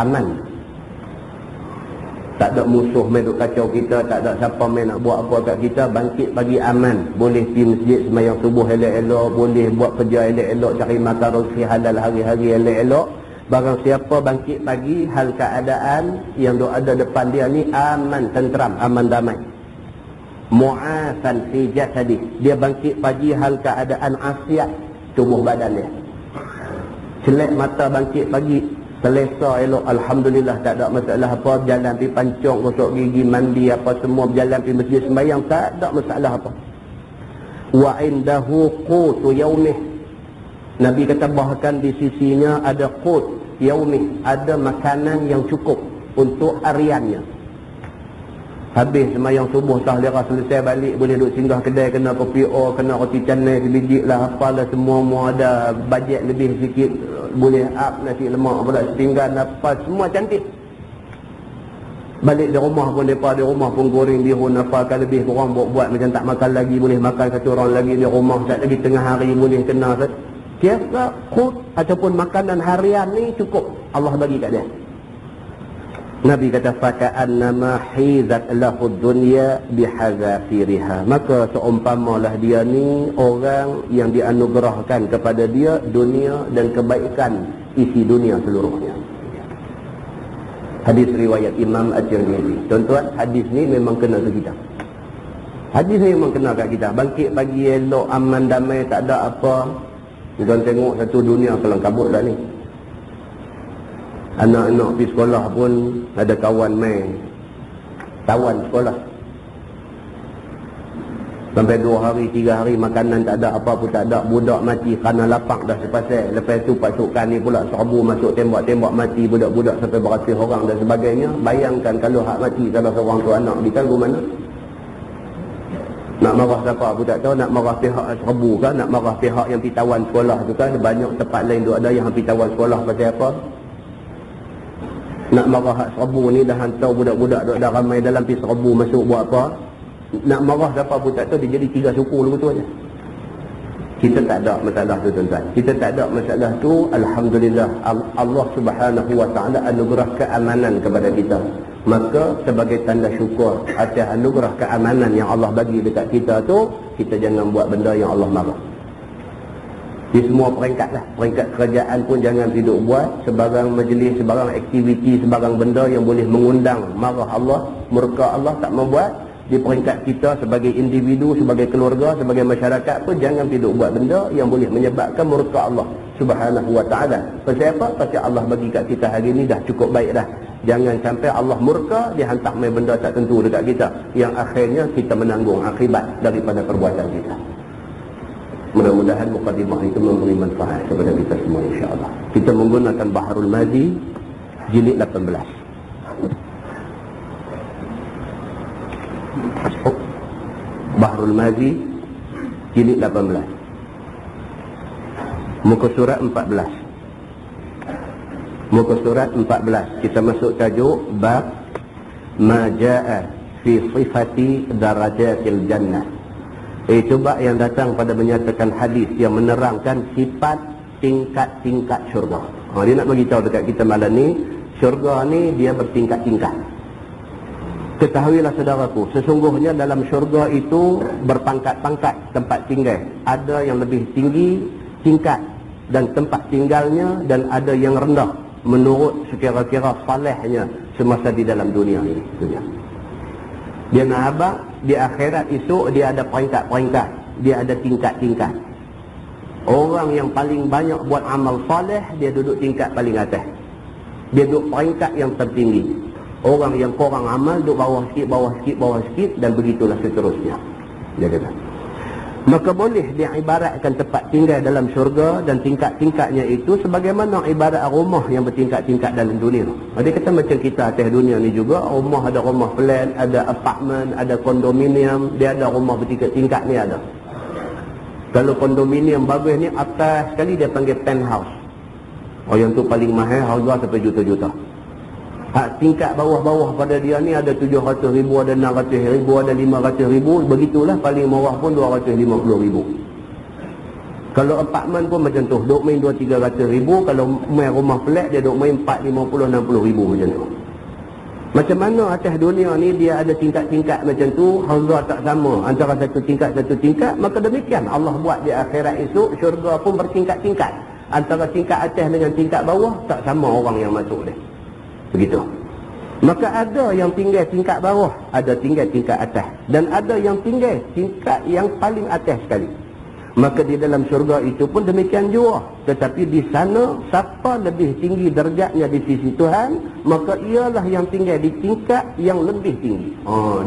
Speaker 1: aman, tak ada musuh main duk kacau kita, tak ada siapa main nak buat apa kat kita, bangkit pagi aman, boleh pergi masjid sembahyang subuh elok-elok, boleh buat kerja elok-elok, cari makan rezeki halal hari-hari elok-elok. Barang siapa bangkit pagi hal keadaan yang duk ada depan dia ni aman, tenteram, aman damai. Mu'afan fi jasadi, dia bangkit pagi hal keadaan afiat tubuh badan dia. Celak mata bangkit pagi, selesa elok, alhamdulillah, tak ada masalah apa, berjalan pergi pancung, gosok gigi, mandi apa semua, berjalan pergi masjid sembahyang, tak ada masalah apa. Wa indahu qutu yaumih, Nabi kata bahkan di sisinya ada qut yaumih, ada makanan yang cukup untuk hariannya. Habis sembahyang subuh tahlirah selesai balik, boleh duduk singgah kedai, kena kopi o, kena roti canai sebiji lah, apalah semua ada bajet lebih sikit, boleh up nasi lemak pula sepinggan apa, semua cantik. Balik di rumah pun, mereka di rumah pun goreng bihun apa kan, lebih kurang buat macam tak makan lagi, boleh makan satu orang lagi di rumah, tak lagi tengah hari boleh kena. Kira khut ataupun makanan harian ni cukup Allah bagi kat dia. Nabi kata, faka'annama hizat lahu dunya bihazafiriha, maka seumpamalah dia ni orang yang dianugerahkan kepada dia dunia dan kebaikan isi dunia seluruhnya. Hadis riwayat Imam At-Tirmidzi. Tuan-tuan, hadis ni memang kena ke kita. Hadis ni memang kena kat kita. Bangkit pagi elok, aman damai, tak ada apa. Tuan tengok satu dunia kelang kabut dah ni. Anak-anak pergi sekolah pun ada kawan main tawan sekolah. Sampai 2 hari, 3 hari makanan tak ada, apa pun tak ada. Budak mati kerana lapang dah sepasal. Lepas tu pasukan ni pula serbu masuk tembak-tembak, mati budak-budak sampai beratus orang dan sebagainya. Bayangkan kalau hak mati salah seorang tu anak, ditangguh mana? Nak marah siapa pun tak tahu. Nak marah pihak serbu kan, nak marah pihak yang pergi tawan sekolah tu kan. Banyak tempat lain tu ada yang pergi tawan sekolah pasal apa. Nak marah hak serbu ni dah hantar budak-budak dah ramai dalam pergi serbu masuk buat apa. Nak marah siapa pun tak tahu, dia jadi 3 suku dulu tu aja. Kita tak ada masalah tu tuan-tuan. Kita tak ada masalah tu, alhamdulillah. Allah Subhanahu wa taala anugerah keamanan kepada kita. Maka sebagai tanda syukur atas anugerah keamanan yang Allah bagi dekat kita tu, kita jangan buat benda yang Allah marah. Di semua peringkat lah, peringkat kerajaan pun jangan duduk buat sebarang majlis, sebarang aktiviti, sebarang benda yang boleh mengundang marah Allah, murka Allah, tak membuat. Di peringkat kita sebagai individu, sebagai keluarga, sebagai masyarakat pun jangan duduk buat benda yang boleh menyebabkan murka Allah Subhanahu wa ta'ala. Pasal apa? Pasal Allah bagi kat kita hari ni dah cukup baik dah. Jangan sampai Allah murka, dia hantar main benda tak tentu dekat kita, yang akhirnya kita menanggung akibat daripada perbuatan kita. Mudah-mudahan mukadimah itu memberi manfaat kepada kita semua, insya-Allah. Kita menggunakan Bahrul Mazi jilid 18. Bahrul Mazi jilid 18, muka surat 14. Muka surat 14, kita masuk tajuk bab ma jaa fi sifati darajatil jannah. Itu bab yang datang pada menyatakan hadis yang menerangkan sifat tingkat-tingkat syurga. Dia nak bagi tahu dekat kita malam ni, syurga ni dia bertingkat-tingkat. Ketahuilah saudaraku, sesungguhnya dalam syurga itu berpangkat-pangkat tempat tinggal. Ada yang lebih tinggi tingkat dan tempat tinggalnya, dan ada yang rendah menurut sekira-kira salehnya semasa di dalam dunia ini. Dia nak abang, di akhirat esok dia ada peringkat-peringkat, dia ada tingkat-tingkat. Orang yang paling banyak buat amal saleh, dia duduk tingkat paling atas, dia duduk peringkat yang tertinggi. Orang yang kurang amal duduk bawah sikit, bawah sikit, bawah sikit, dan begitulah seterusnya. Dia kata, maka boleh dia ibaratkan tempat tinggal dalam syurga dan tingkat-tingkatnya itu sebagaimana ibarat rumah yang bertingkat-tingkat dalam dunia. Dia kata macam kita atas dunia ni juga, rumah ada rumah flat, ada apartmen, ada kondominium, dia ada rumah bertingkat-tingkat ni ada. Kalau kondominium bagus ni atas sekali dia panggil penthouse. Yang tu paling mahal, harga sampai juta-juta. Tingkat bawah-bawah pada dia ni ada 700,000, ada 600,000, ada 500,000. Begitulah paling murah pun 250,000. Kalau apartmen pun macam tu, duk main 200-300,000. Kalau main rumah flat dia duk main 40-50-60,000 macam tu. Macam mana atas dunia ni dia ada tingkat-tingkat macam tu, harga tak sama antara satu tingkat. Maka demikian Allah buat di akhirat esok, syurga pun bertingkat-tingkat. Antara tingkat atas dengan tingkat bawah tak sama orang yang masuk dia. Begitu. Maka ada yang tinggal tingkat bawah, ada tinggal tingkat atas, dan ada yang tinggal tingkat yang paling atas sekali. Maka di dalam syurga itu pun demikian juga. Tetapi di sana siapa lebih tinggi darjatnya di sisi Tuhan, maka ialah yang tinggal di tingkat yang lebih tinggi.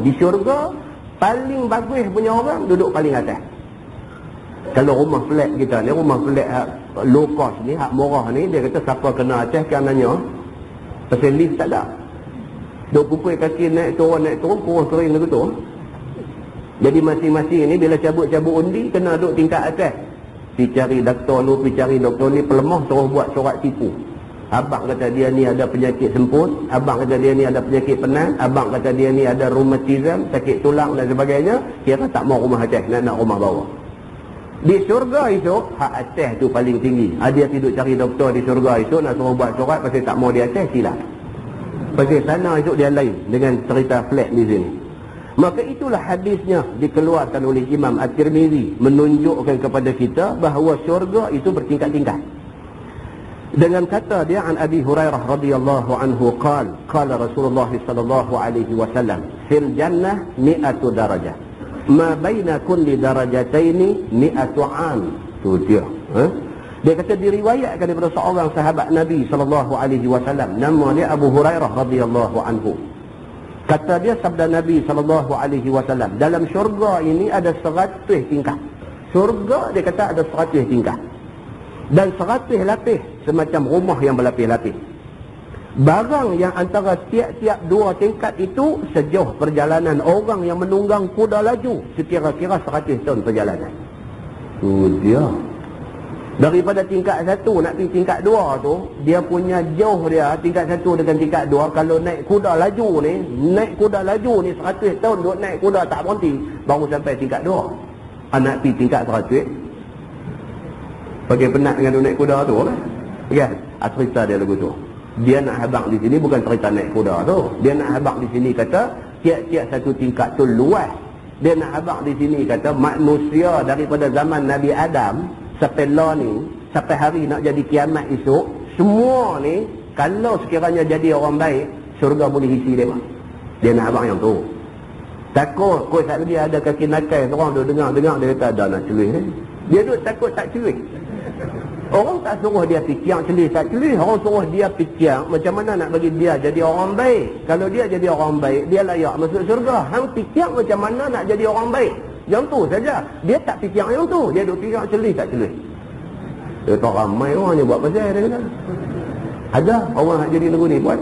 Speaker 1: Di syurga paling bagus punya orang duduk paling atas. Kalau rumah flat kita ni, rumah flat low cost ni, hak murah ni, dia kata siapa kena atas karenanya pasal lift tak ada. Duk pupui kaki naik turun, kurus kering lagu tu. Jadi masing-masing ni bila cabut-cabut undi kena duduk tingkat atas. Pergi cari doktor lu, pergi cari doktor ni pelemah, suruh buat surat tipu. Abang kata dia ni ada penyakit semput, abang kata dia ni ada penyakit penat, abang kata dia ni ada rheumatism, sakit tulang dan sebagainya. Kira tak mau rumah atas, nak rumah bawah. Di syurga itu, hak atas tu paling tinggi. Dia tidur cari doktor di syurga itu, nak suruh buat surat pasal tak mau di atas, silap. Pasal sana itu dia lain dengan cerita flat di sini. Maka itulah hadisnya dikeluarkan oleh Imam At-Tirmizi, menunjukkan kepada kita bahawa syurga itu bertingkat-tingkat. Dengan kata dia, an Abi Hurairah radhiyallahu anhu qala Rasulullah sallallahu alaihi wasallam, fil jannah 100 darajah. Ma baina kulli darajataini 100 'am. Tu dia. Dia kata diriwayatkan daripada seorang sahabat Nabi sallallahu alaihi wasallam, nama dia Abu Hurairah radhiyallahu anhu. Kata dia, sabda Nabi sallallahu alaihi wasallam, dalam syurga ini ada 100 tingkat. Syurga dia kata ada 100 tingkat. Dan 100 lapis semacam rumah yang berlapis-lapis. Barang yang antara tiap-tiap 2 tingkat itu sejauh perjalanan orang yang menunggang kuda laju, sekira-kira 100 tahun perjalanan. Tu dia. Daripada tingkat 1 nak pergi tingkat 2 tu, dia punya jauh dia tingkat 1 dengan tingkat 2. Kalau naik kuda laju ni 100 tahun duk naik kuda tak berhenti, baru sampai tingkat 2. Nak pergi tingkat 100, pakai penat dengan duk naik kuda tu kan? Kan? Cerita dia lagu tu. Dia nak habaq di sini bukan cerita naik kuda tu. Dia nak habaq di sini kata tiap-tiap satu tingkat tu luas. Dia nak habaq di sini kata manusia daripada zaman Nabi Adam sampai lah ni, sampai hari nak jadi kiamat esok, semua ni kalau sekiranya jadi orang baik, syurga boleh isi dia. Dia nak habaq yang tu. Takut kau tak lagi ada kaki nakal, orang duk dengar dia kata ada nak cerai. Dia duk takut tak cerai. Orang tak suruh dia fikir celih tak celih. Orang suruh dia fikir macam mana nak bagi dia jadi orang baik. Kalau dia jadi orang baik, dia layak masuk syurga. Hang fikir macam mana nak jadi orang baik. Yang tu saja. Dia tak fikir yang tu. Dia duk fikir celih tak celih. Dia tak ramai orang je buat pasal dia kata. Ada orang nak jadi lagu ni buat.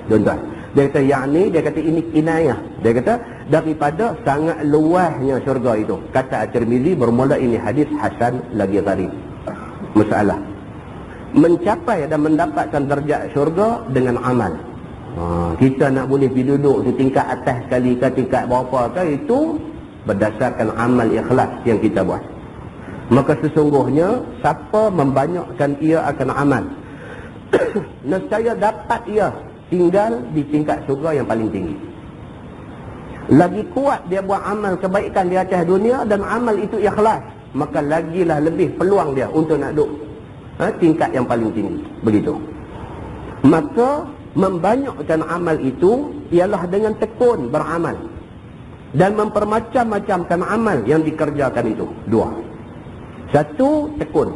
Speaker 1: Tuan-tuan. Dia kata yang ni, dia kata ini kinayah. Dia kata daripada sangat luasnya syurga itu. Kata At-Tirmizi bermula ini hadis hasan lagi gharib. Masalah mencapai dan mendapatkan darjat syurga dengan amal. Kita nak boleh pergi duduk tu tingkat atas sekali ke tingkat berapa ke, itu berdasarkan amal ikhlas yang kita buat. Maka sesungguhnya siapa membanyakkan ia akan amal, nescaya dapat ia tinggal di tingkat syurga yang paling tinggi. Lagi kuat dia buat amal kebaikan di atas dunia dan amal itu ikhlas, maka lagilah lebih peluang dia untuk nak duduk tingkat yang paling tinggi. Begitu. Maka membanyakkan amal itu ialah dengan tekun beramal dan mempermacam-macamkan amal yang dikerjakan itu. Dua. Satu, tekun,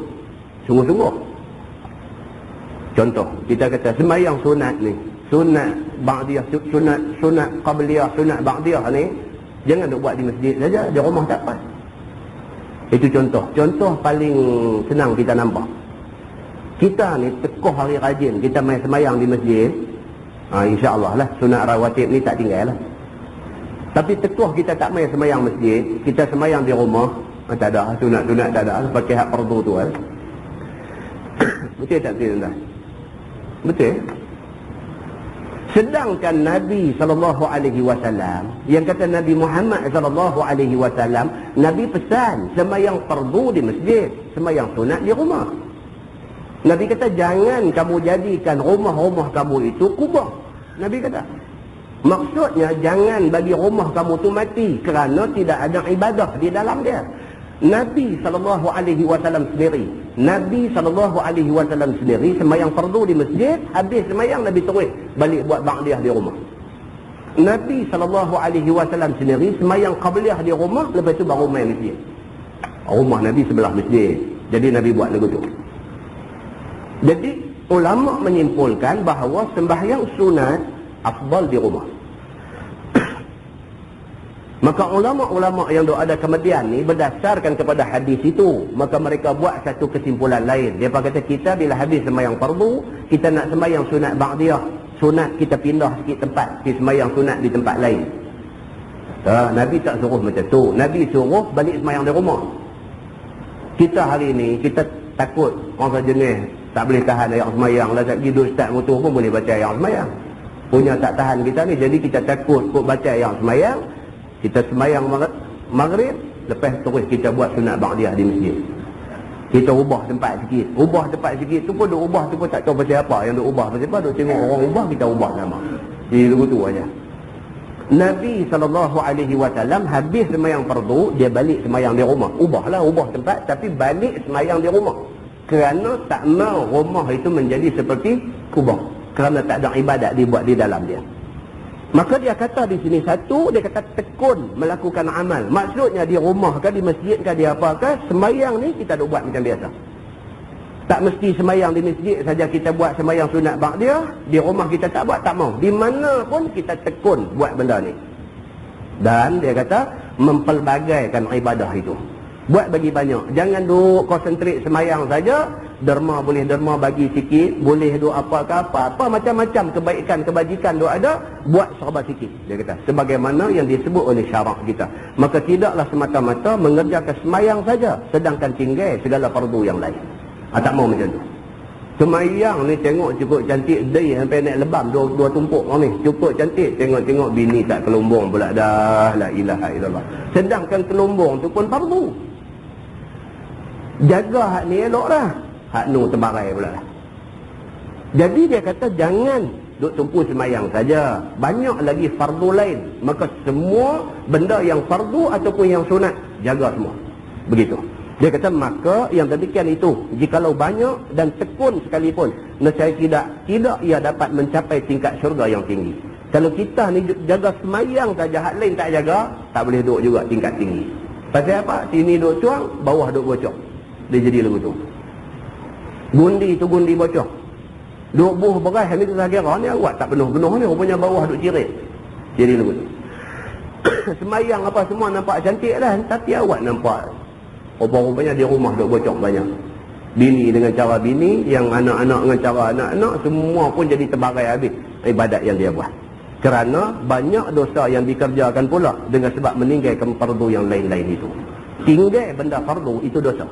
Speaker 1: sungguh-sungguh. Contoh, kita kata sembahyang sunat ni, sunat ba'diyah, sunat qabliyah, sunat ba'diyah ni, jangan duk buat di masjid saja, di rumah tak apa. Itu contoh. Contoh paling senang kita nampak. Kita ni tekoh hari rajin, kita main semayang di masjid. InsyaAllah lah, sunat rawatib ni tak tinggal lah. Tapi tekoh kita tak main semayang masjid, kita semayang di rumah, tak ada, sunat-sunat tak ada, pakai hak fardu tu kan. Betul tak betul tuan? Betul. Sedangkan Nabi SAW, yang kata Nabi Muhammad SAW, Nabi pesan semayang fardu di masjid, semayang sunat di rumah. Nabi kata jangan kamu jadikan rumah-rumah kamu itu kubur. Nabi kata, maksudnya jangan bagi rumah kamu tu mati kerana tidak ada ibadah di dalam dia. Nabi SAW sendiri, Nabi SAW sendiri semayang fardu di masjid, habis semayang Nabi terus balik buat ba'diyah di rumah. Nabi SAW sendiri semayang qabliyah di rumah, lepas tu baru main masjid. Rumah Nabi sebelah masjid, jadi Nabi buat lagu tu. Jadi ulama menyimpulkan bahawa sembahyang sunat afdal di rumah. Maka ulama-ulama yang ada kemudian ni berdasarkan kepada hadis itu, maka mereka buat satu kesimpulan lain. Dia kata kita bila habis sembahyang fardu, kita nak sembahyang sunat ba'diyah, sunat kita pindah sikit tempat, kita sembahyang sunat di tempat lain. Nabi tak suruh macam tu. Nabi suruh balik sembahyang di rumah. Kita hari ni kita takut orang sejenis tak boleh tahan ayat sembahyang lah, tak pergi duduk start motor pun boleh baca ayat sembahyang. Punya tak tahan kita ni, jadi kita takut kok baca ayat sembahyang. Kita sembahyang maghrib, lepas terus kita buat sunat ba'diyah di masjid. Kita ubah tempat sikit. Ubah tempat sikit tu pun duk ubah tu pun tak tahu pasal apa. Yang duk ubah pasal apa, duk tengok orang ubah, kita ubah sama. Jadi begitu aja. Nabi SAW habis sembahyang fardu, dia balik sembahyang di rumah. Ubahlah, ubah tempat, tapi balik sembahyang di rumah. Kerana tak mau rumah itu menjadi seperti kubur. Kerana tak ada ibadat dibuat di dalam dia. Maka dia kata di sini satu, dia kata tekun melakukan amal. Maksudnya di rumah ke, di masjid ke, di apa ke, sembahyang ni kita duk buat macam biasa. Tak mesti sembahyang di masjid saja kita buat sembahyang sunat ba'diyah, di rumah kita tak buat, tak mau. Di mana pun kita tekun buat benda ni. Dan dia kata mempelbagaikan ibadah itu. Buat bagi banyak. Jangan duk konsentrate sembahyang saja. Derma boleh derma bagi sikit, boleh duk apa ke apa, macam-macam kebaikan, kebajikan duk ada, buat serba sikit. Dia kata sebagaimana yang disebut oleh syarak kita. Maka tidaklah semata-mata mengerjakan sembahyang saja, sedangkan tinggal segala fardu yang lain. Tak mau macam tu. Sembahyang ni tengok cukup cantik, day sampai naik lebam dua tumpuk ni, cukup cantik, tengok-tengok bini tak kelumbung pula dah, la ilaha illallah. Sedangkan kelumbung tu pun fardu. Jaga hak ni elok dah, hak nu terbarai pula dah. Jadi dia kata jangan duk tumpu sembahyang saja, banyak lagi fardu lain. Maka semua benda yang fardu ataupun yang sunat, jaga semua. Begitu. Dia kata maka yang demikian itu, jikalau banyak dan tekun sekalipun, nescaya tidak ia dapat mencapai tingkat syurga yang tinggi. Kalau kita ni jaga sembahyang saja, hak lain tak jaga, tak boleh duduk juga tingkat tinggi. Pasal apa? Sini duduk cuang, bawah duduk bocor. Dia jadi lagu tu. Gundi tu gundi bocor. Duk buh beras ni tu kira ni awak tak penuh-penuh ni, rupanya bawah duk cirit. Jadi lagu tu. Semayang apa semua nampak cantik lah, tapi awak nampak rupanya di rumah duk bocor banyak. Bini dengan cara bini, yang anak-anak dengan cara anak-anak, semua pun jadi terbarai habis ibadat yang dia buat. Kerana banyak dosa yang dikerjakan pula dengan sebab meninggalkan fardu yang lain-lain itu. Tinggal benda fardu itu dosa.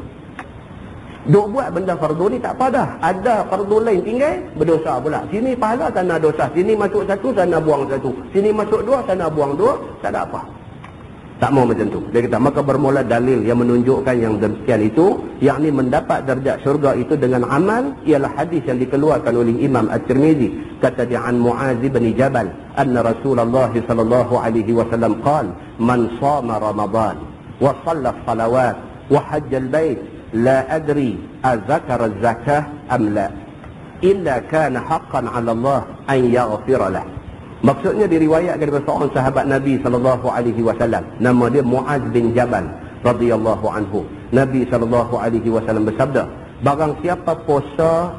Speaker 1: Duk buat benda fardu ni tak apa dah. Ada fardu lain tinggal, berdosa pula. Sini pahala, sana dosa. Sini masuk satu, sana buang satu. Sini masuk dua, sana buang dua. Tak ada apa. Tak mau macam tu. Dia kata, maka bermula dalil yang menunjukkan yang demikian itu, yakni mendapat darjat syurga itu dengan amal, ialah hadis yang dikeluarkan oleh Imam At-Tirmizi. Kata dia, an Mu'adz bin Jabal, anna Rasulullah sallallahu alaihi wasallam qala, man shama Ramadan wa shalla salawat wa hajja al-bait la adri azakara az-zakah am la illa kana haqqan 'ala Allah an yaghfira lahu. Maksudnya diriwayatkan daripada seorang sahabat Nabi SAW. Nama dia Mu'adz bin Jabal radhiyallahu anhu. Nabi SAW bersabda, barang siapa puasa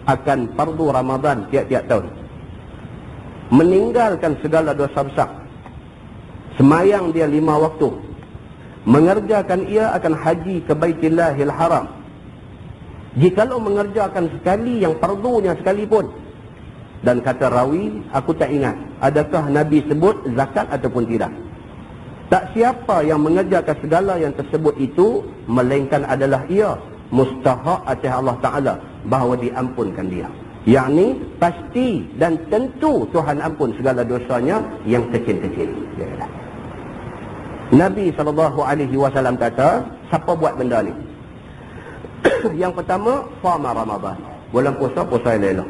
Speaker 1: akan fardu Ramadan tiap-tiap tahun, meninggalkan segala dosa besar, semayang dia 5 waktu, mengerjakan ia akan haji ke Baitillahil Haram. Jikalau mengerjakan sekali yang fardunya sekalipun, dan kata rawi, aku tak ingat adakah Nabi sebut zakat ataupun tidak. Tak siapa yang mengerjakan segala yang tersebut itu, melainkan adalah ia mustahak atas Allah Ta'ala bahawa diampunkan dia. Yakni pasti dan tentu Tuhan ampun segala dosanya yang kecil-kecil. Nabi SAW kata, siapa buat benda ni? Yang pertama, Shama Ramadan. Bulan puasa, puasa elok.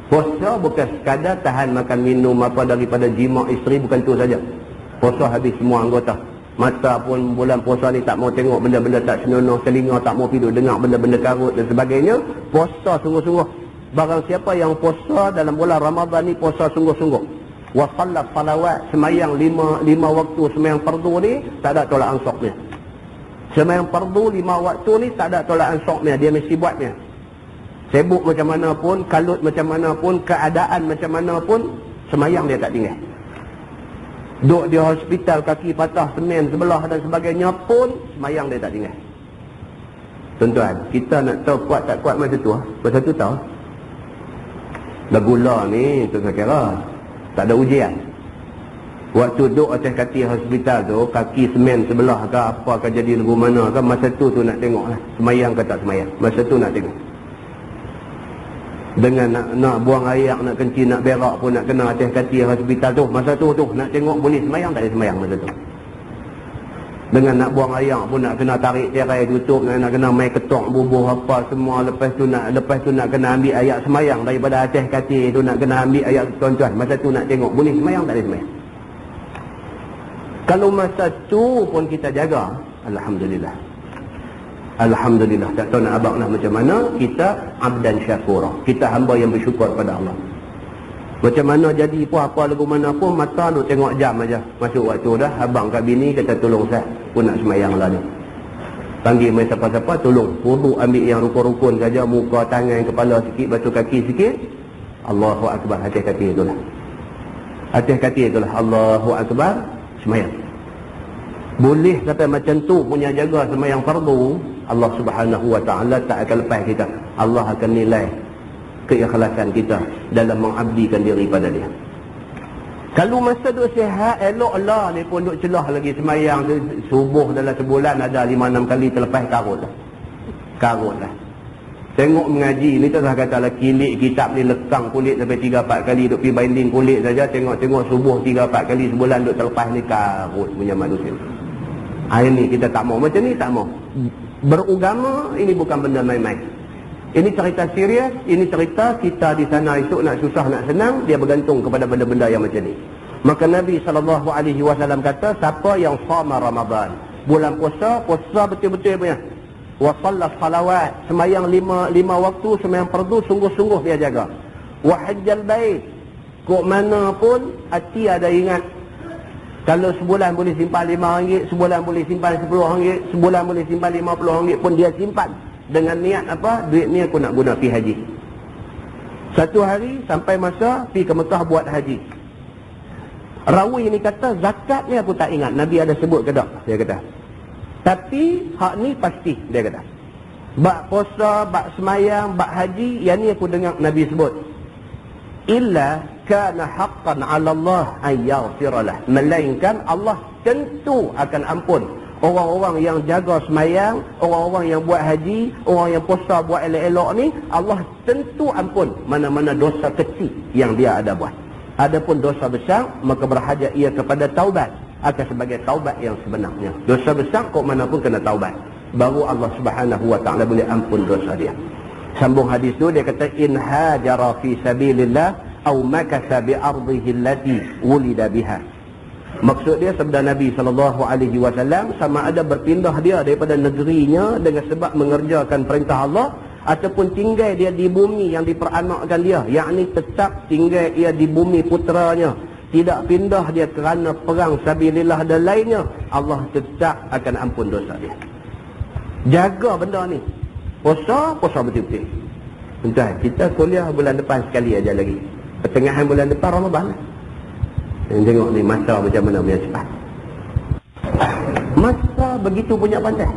Speaker 1: Puasa bukan sekadar tahan makan minum apa daripada jima isteri, bukan tu saja. Puasa habis semua anggota. Mata pun bulan puasa ni tak mau tengok benda-benda tak senonoh, telinga tak mau pergi dengar benda-benda karut dan sebagainya. Puasa sungguh-sungguh. Barang siapa yang puasa dalam bulan Ramadan ni, puasa sungguh-sungguh. Wa sallat salawat, semayang lima waktu semayang fardu ni, tak ada tolak ansok dia. Semayang fardu 5 waktu ni tak ada tolak ansok dia mesti buatnya. Sibuk macam mana pun, kalut macam mana pun, keadaan macam mana pun, semayang dia tak tinggal. Duduk di hospital, kaki patah, semen sebelah dan sebagainya pun, semayang dia tak tinggal. Tuan-tuan, kita nak tahu kuat tak kuat masa tu, masa tu tahu. Dah gula ni, tu saya kira, tak ada ujian. Waktu duduk atas kaki hospital tu, kaki semen sebelah ke apa ke jadi lagu mana ke, masa tu nak tengok lah, semayang ke tak semayang. Masa tu nak tengok. Dengan nak buang air, nak kencing, nak berak pun nak kena atas kaki hospital tu. Masa tu nak tengok boleh semayang tak boleh semayang masa tu. Dengan nak buang air pun nak kena tarik tirai tutup, nak kena main ketok bubuh apa semua. Lepas tu nak kena ambil ayat semayang daripada atas kaki tu, nak kena ambil ayat. Tuan-tuan, masa tu nak tengok boleh semayang tak boleh semayang. Kalau masa tu pun kita jaga, alhamdulillah. Alhamdulillah. Tak tahu nak abang nak macam mana, kita abdan syakura. Kita hamba yang bersyukur pada Allah. Macam mana jadi pun, apa lagu mana pun, mata duk tengok jam aja. Masuk waktu dah, abang kat bini kata tolong saya pun nak semayang lah ni. Panggil main siapa-siapa, tolong. Wuduk ambil yang rukun-rukun saja, muka, tangan, kepala sikit, basuh kaki sikit. Allahu Akbar, atas kaki itulah. Atas kaki itulah, Allahu Akbar, semayang. Boleh sampai macam tu punya jaga semayang fardu, Allah Subhanahu Wa Ta'ala tak akan lepas kita. Allah akan nilai keikhlasan kita dalam mengabdikan diri pada dia. Kalau masa duk sihat, elok lah ni pun duk celah lagi semayang. Subuh dalam sebulan ada 5-6 kali terlepas, karut lah. Karut lah. Tengok mengaji ni tak kata lah, kilik kitab ni lekang kulit sampai 3-4 kali duk pergi binding kulit saja. Tengok subuh 3-4 kali sebulan duk terlepas ni, karut punya manusia. Ini kita tak mau macam ni, tak mau. Beragama ini bukan benda main-main. Ini cerita serius, ini cerita kita di sana esok nak susah nak senang, dia bergantung kepada benda-benda yang macam ni. Maka Nabi SAW kata, siapa yang shama Ramadan, bulan puasa betul-betul punya. Wa shalla salawat, semayang 5 waktu, semayang fardu sungguh-sungguh dia jaga. Wa hajjal bait, kok mana pun hati ada ingat. Kalau sebulan boleh simpan RM5, sebulan boleh simpan RM10, sebulan boleh simpan RM50 pun dia simpan. dengan niat apa? Duit ni aku nak guna pergi haji. Satu hari sampai masa pergi ke Mekah buat haji. Rawi ni kata, zakat ni aku tak ingat Nabi ada sebut ke tak, dia kata. Tapi hak ni pasti, dia kata. Bak puasa, bak semayang, bak haji, yang ni aku dengar Nabi sebut. Illa kana haqqan 'ala Allah an yaghfira lah. Melainkan Allah tentu akan ampun orang-orang yang jaga semayang, orang-orang yang buat haji, orang yang puasa buat elok-elok ni, Allah tentu ampun mana-mana dosa kecil yang dia ada buat. Adapun dosa besar, maka berhajat ia kepada taubat, akan sebagai taubat yang sebenarnya. Dosa besar kok mana pun kena taubat, baru Allah Subhanahu wa taala boleh ampun dosa dia. Sambung hadis tu, dia kata, in hajara fi sabilillah au makasa bi ardihi allati wulida biha. Maksud dia, sabda Nabi SAW, sama ada berpindah dia daripada negerinya dengan sebab mengerjakan perintah Allah, ataupun tinggal dia di bumi yang diperanakkan dia, yakni tetap tinggal ia di bumi puteranya, tidak pindah dia kerana perang sabilillah dan lainnya, Allah tetap akan ampun dosa dia. Jaga benda ni. Puasa betul-betul. Entah, kita kuliah bulan depan sekali aja lagi. Pertengahan bulan depan Ramadan. Yang tengok ni masa macam mana punya cepat. Masa begitu punya pandai.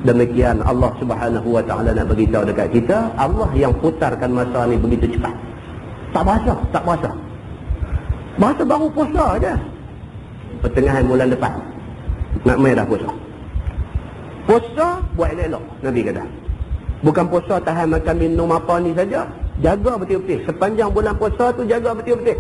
Speaker 1: Demikian Allah Subhanahu wa taala nak beritahu dekat kita, Allah yang putarkan masa ni begitu cepat. Tak puasa. Masa baru puasa aja. Pertengahan bulan depan nak mai dah puasa. Puasa buat elok-elok, Nabi kata. Bukan puasa tahan makan minum apa ni saja, jaga betul-betul. Sepanjang bulan puasa tu jaga betul-betul.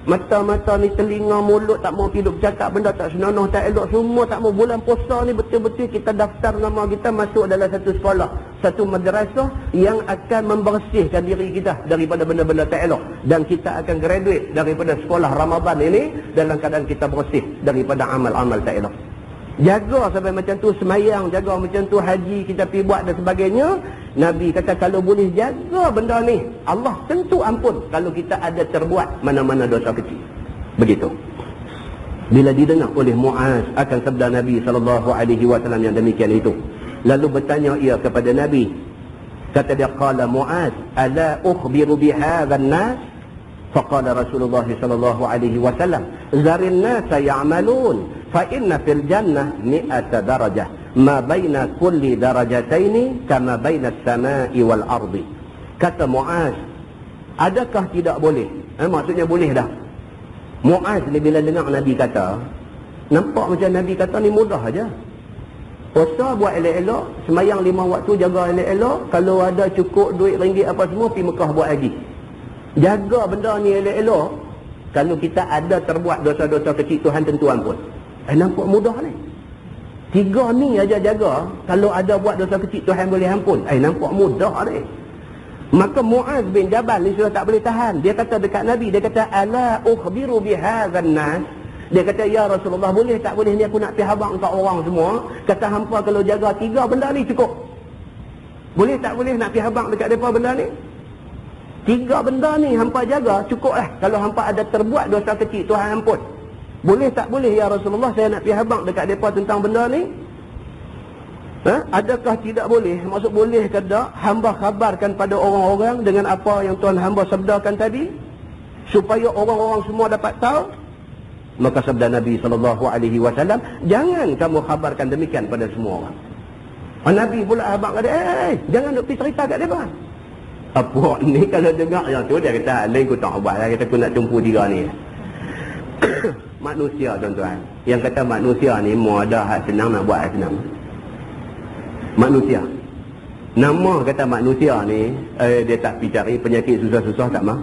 Speaker 1: Mata-mata ni, telinga, mulut tak mau hidup cakap benda tak senonoh, tak elok, semua tak mau. Bulan puasa ni betul-betul kita daftar nama kita masuk dalam satu sekolah, satu madrasah yang akan membersihkan diri kita daripada benda-benda tak elok. Dan kita akan graduate daripada sekolah Ramadan ini dalam keadaan kita bersih daripada amal-amal tak elok. Jaga sampai macam tu semayang, jaga macam tu haji kita pergi buat dan sebagainya. Nabi kata kalau boleh jaga benda ni, Allah tentu ampun kalau kita ada terbuat mana-mana dosa kecil. Begitu. Bila didengar oleh Muaz akan sabda Nabi SAW yang demikian itu, lalu bertanya ia kepada Nabi. Kata dia, qala Muaz, ala ukhbiru bihadhan nas? Faqala Rasulullah SAW, zarin nasa ya'malun fa inna fil jannah mi'ata darajah ma baina kulli darajataini kama baina as-sama'i wal ardi. Kata Muaz, adakah tidak boleh? Maksudnya boleh dah. Muaz ni bila dengar Nabi kata, nampak macam Nabi kata ni mudah aja. Puasa buat elok-elok, semayang 5 waktu jaga elok-elok, kalau ada cukup duit ringgit apa semua pergi Mekah buat haji. Jaga benda ni elok-elok, kalau kita ada terbuat dosa-dosa kecil, Tuhan tentu ampun. Nampak mudah ni. 3 ni aja jaga, kalau ada buat dosa kecil Tuhan boleh ampun. Nampak mudah ni. Maka Muaz bin Jabal ni sudah tak boleh tahan. Dia kata dekat Nabi, dia kata, ala ukhbiru bihadzan nas? Dia kata, ya Rasulullah, boleh tak boleh ni aku nak pergi habaq kat orang semua. Kata hampa kalau jaga 3 benda ni cukup. Boleh tak boleh nak pergi habaq dekat mereka benda ni? 3 benda ni hampa jaga cukup lah. Kalau hampa ada terbuat dosa kecil, Tuhan ampun. Boleh tak boleh ya Rasulullah saya nak pergi habaq dekat mereka tentang benda ni? Adakah tidak boleh? Maksud boleh ke tak? Hamba khabarkan pada orang-orang dengan apa yang Tuhan hamba sabdakan tadi, supaya orang-orang semua dapat tahu. Maka sabda Nabi SAW, jangan kamu khabarkan demikian pada semua orang. Nabi pula habaq kata, jangan nak pergi cerita kat mereka. Apa ni kalau dengar yang tu, dia kata, lain aku tak habaq lah, kata aku nak tumpu 3 ni. Manusia tuan-tuan, yang kata manusia ni mau ada hak senang nak buat hak senang. Manusia, nama kata manusia ni, dia tak pergi cari penyakit susah-susah tak mah.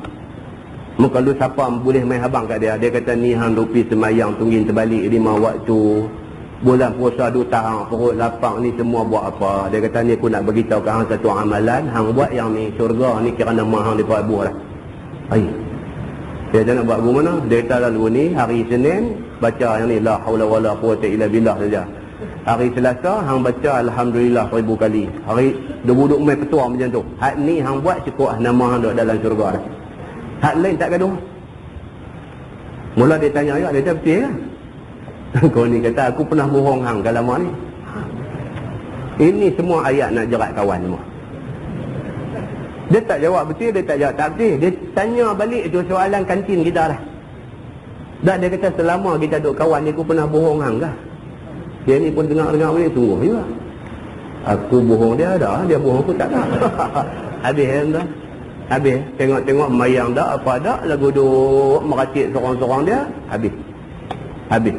Speaker 1: Muka lu siapa boleh main habang kat dia, dia kata ni hang lupi semayang tunggin terbalik 5 waktu, bulan puasa 2 tahun, perut lapang ni semua buat apa. Dia kata ni aku nak beritahu kat hang satu amalan, hang buat yang ni syurga ni kira nama hang depa buat lah. Dia kata nak buat ke mana? Dia kata lalu ni hari Senin baca yang ni la haula wala quwwata illa billah saja. Hari Selasa hang baca alhamdulillah 1000 kali. Hari duduk main petua macam tu. Hak ni hang buat cukup nama hang duduk dalam syurga dah. Hak lain tak gaduh. Mula dia tanya, dia kata betul ke? Kau ni kata aku pernah bohong hang ke lama ni. Ini semua ayat nak jerat kawan semua. Dia tak jawab betul, dia tak jawab tak betul. Dia tanya balik tu soalan kantin kita lah. Dan dia kata selama kita duduk kawan ni, aku pernah bohong hang kah? Dia ni pun dengar-dengar boleh sungguh juga. Aku bohong dia ada, dia bohong aku tak ada. Habis kan dah. Habis tengok-tengok mayang dah apa dah, lagu duk meracik sorang-sorang dia, habis. Habis.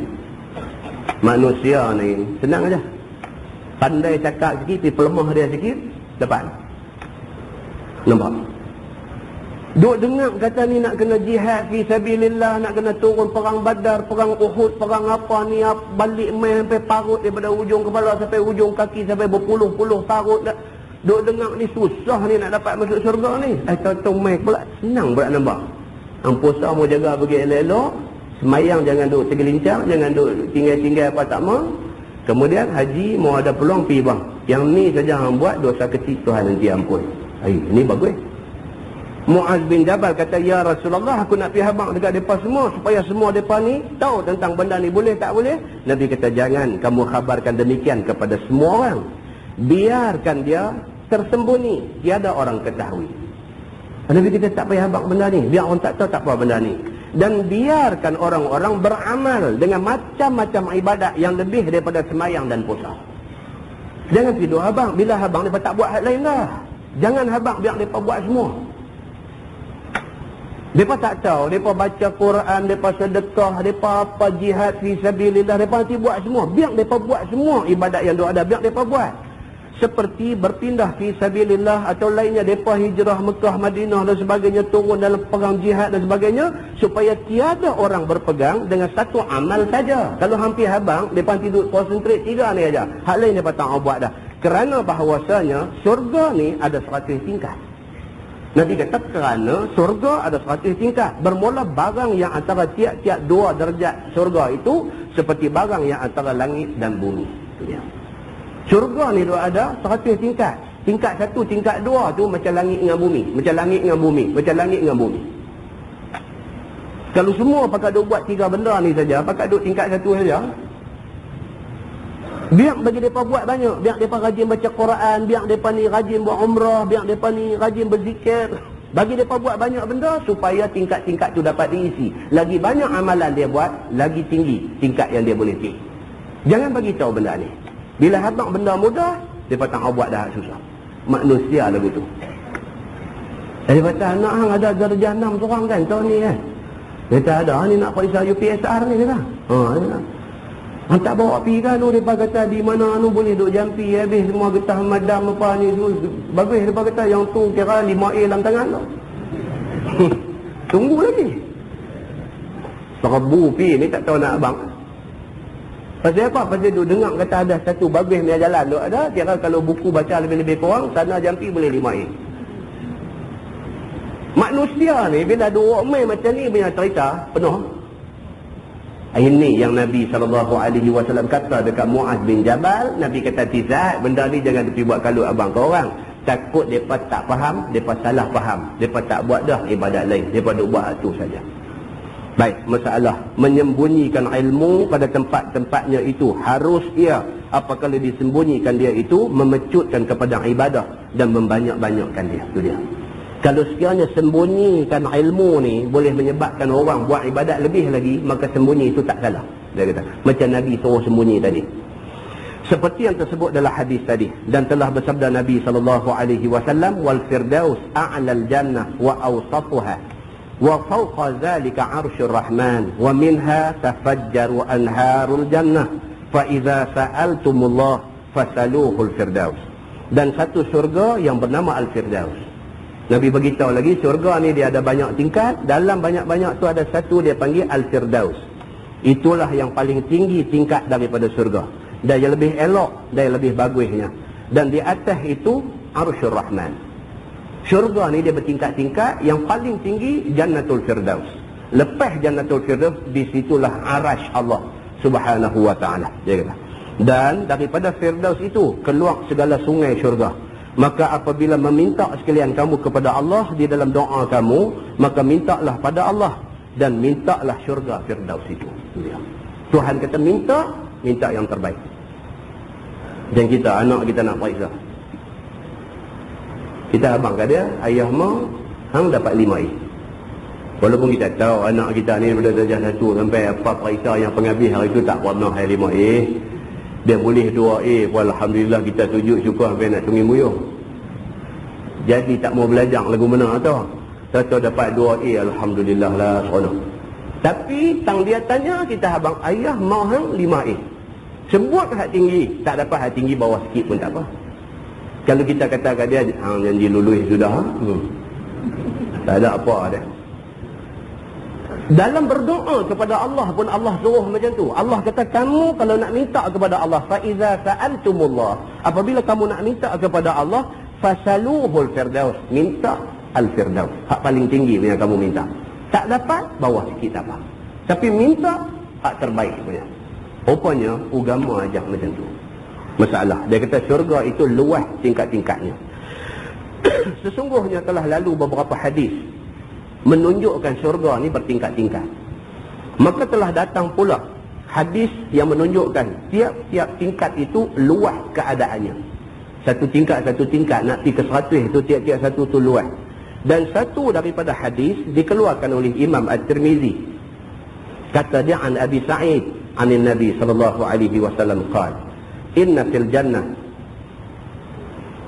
Speaker 1: Manusia ni senang aja. Pandai cakap sikit, tapi pelemah dia sikit, depan. Nampak? Duk dengar kata ni nak kena jihad fi sabilillah, nak kena turun perang Badar, perang Uhud, perang apa ni, balik main sampai parut daripada ujung kepala sampai ujung kaki, sampai berpuluh-puluh parut dah. Duk dengar ni susah ni nak dapat masuk syurga ni. Tahu-tahu main pula senang pula nampak. Hang puasa mau jaga pergi elok-elok, semayang jangan duk tergelincang, jangan duk tinggal-tinggal apa tak mau. Kemudian haji mau ada peluang pergi bang. Yang ni saja hang buat, dosa kecil Tuhan nanti ampun. Ini bagus. Muaz bin Jabal kata, ya Rasulullah, aku nak pergi habang dekat mereka semua supaya semua mereka ni tahu tentang benda ni, boleh tak boleh? Nabi kata, jangan kamu khabarkan demikian kepada semua orang. Biarkan dia tersembunyi, tiada orang ketahui. Nabi kata tak payah habang benda ni, biar orang tak tahu tak apa benda ni. Dan biarkan orang-orang beramal dengan macam-macam ibadat yang lebih daripada semayang dan puasa. Jangan tidur habang, bila habang mereka tak buat hal lain dah. Jangan habang, biar mereka buat semua. Mereka tak tahu, mereka baca Quran, mereka sedekah, mereka apa jihad fi sabilillah, mereka nanti buat semua. Biar mereka buat semua ibadat yang ada, biar mereka buat. Seperti berpindah fi sabilillah atau lainnya, mereka hijrah Mekah, Madinah dan sebagainya, turun dalam perang jihad dan sebagainya, supaya tiada orang berpegang dengan satu amal saja. Kalau hampir habang, mereka tidur konsentrate 3 ni aja. Hal lain mereka tak buat dah. Kerana bahawasanya syurga ni ada 100 tingkat. Nabi kata kerana syurga ada 100 tingkat. Bermula barang yang antara tiap-tiap 2 darjat syurga itu seperti barang yang antara langit dan bumi. Syurga ni ada 100 tingkat. Tingkat 1, tingkat 2 tu macam langit dengan bumi. Macam langit dengan bumi. Macam langit dengan bumi. Kalau semua pakai duk buat 3 benda ni saja, pakai duk tingkat 1 saja, biar bagi mereka buat banyak. Biar mereka rajin baca Quran, biar mereka ni rajin buat umrah, biar mereka ni rajin berzikir. Bagi mereka buat banyak benda supaya tingkat-tingkat tu dapat diisi. Lagi banyak amalan dia buat, lagi tinggi tingkat yang dia boleh pergi. Jangan bagi tahu benda ni. Bila habaq benda mudah, mereka tak buat dah susah. Manusia lagu tu. Dia kata anak hang ada darjah 6 seorang kan tahun ni kan. Dia kata ada ni nak periksa UPSR ni kata. Han tak bawa pergi kan, mereka kata di mana boleh duk jampi habis semua getah madam apa ni semua. Bagus mereka kata yang tu kira 5A dalam tangan tu. Tunggu lagi. 1000 pergi ni tak tahu nak abang. Pasal apa? Pasal duk dengar kata ada satu bagus punya jalan duk ada, kira kalau buku baca lebih-lebih kurang, sana jampi boleh 5A. Manusia ni bila duk main macam ni punya cerita penuh. Ini yang Nabi SAW kata dekat Muaz bin Jabal. Nabi kata tizat, benda ni jangan pergi buat kalut abang ke orang. Takut mereka tak faham, mereka salah faham. Mereka tak buat dah ibadat lain, mereka duk buat itu saja. Baik, masalah menyembunyikan ilmu pada tempat-tempatnya itu harus ia, apakala disembunyikan dia itu memecutkan kepada ibadah dan membanyak-banyakkan dia. Itu dia. Kalau sekiranya sembunyikan ilmu ni boleh menyebabkan orang buat ibadat lebih lagi, maka sembunyi itu tak salah. Dia kata macam Nabi suruh sembunyi tadi. Seperti yang tersebut dalam hadis tadi, dan telah bersabda Nabi SAW, wal firdaus a'lal jannah wa awsatuha wa fawqa zalika arsyur rahman wa minha tafajjaru anharul jannah fa idza sa'altumullah fasaluhul firdaus. Dan satu syurga yang bernama al-firdaus. Nabi beritahu lagi syurga ni dia ada banyak tingkat, dalam banyak-banyak tu ada satu dia panggil al-firdaus. Itulah yang paling tinggi tingkat daripada syurga. Dan yang lebih elok, dan yang lebih bagusnya. Dan di atas itu arsyur rahman. Syurga ni dia bertingkat-tingkat, yang paling tinggi jannatul firdaus. Lepas jannatul firdaus, disitulah arash Allah subhanahu wa ta'ala. Dia kata. Dan daripada firdaus itu keluar segala sungai syurga. Maka apabila meminta sekalian kamu kepada Allah di dalam doa kamu, maka mintalah pada Allah dan mintalah syurga firdaus itu. Tuhan kata minta yang terbaik. Dan kita, anak kita nak periksa, kita abang kat dia, ayah mau hang dapat 5A. Walaupun kita tahu anak kita ni pada darjah 1 sampai apa periksa yang penghabis hari tu tak pernah 5A, dia boleh 2A pun alhamdulillah kita sujud syukur sampai nak sungi muyuh. Jadi tak mau belajar lagu mana tu, tahu dapat 2A, alhamdulillah lah, seronok. Tapi tang dia tanya kita, abang ayah mau hang 5A, sebut hak tinggi, tak dapat hak tinggi, bawah sikit pun tak apa. Kalau kita kata kat dia hang janji lulus sudah, tak ada apa dia. Dalam berdoa kepada Allah pun Allah suruh macam tu. Allah kata kamu kalau nak minta kepada Allah, fa iza sa'altumullah, apabila kamu nak minta kepada Allah, fasaluhul firdaus, minta al-firdaus, hak paling tinggi yang kamu minta. Tak dapat, bawah sikit tak apa, tapi minta hak terbaik punya. Rupanya agama ajak macam tu. Masalah dia kata syurga itu luas tingkat-tingkatnya. Sesungguhnya telah lalu beberapa hadis menunjukkan syurga ni bertingkat-tingkat. Maka telah datang pula hadis yang menunjukkan tiap-tiap tingkat itu luas keadaannya. Satu tingkat nak pergi ke 100 itu tiap-tiap satu tu luas. Dan satu daripada hadis dikeluarkan oleh Imam At-Tirmizi. Kata dia an Abi Sa'id an Nabi sallallahu alaihi wasallam qala inna fil jannah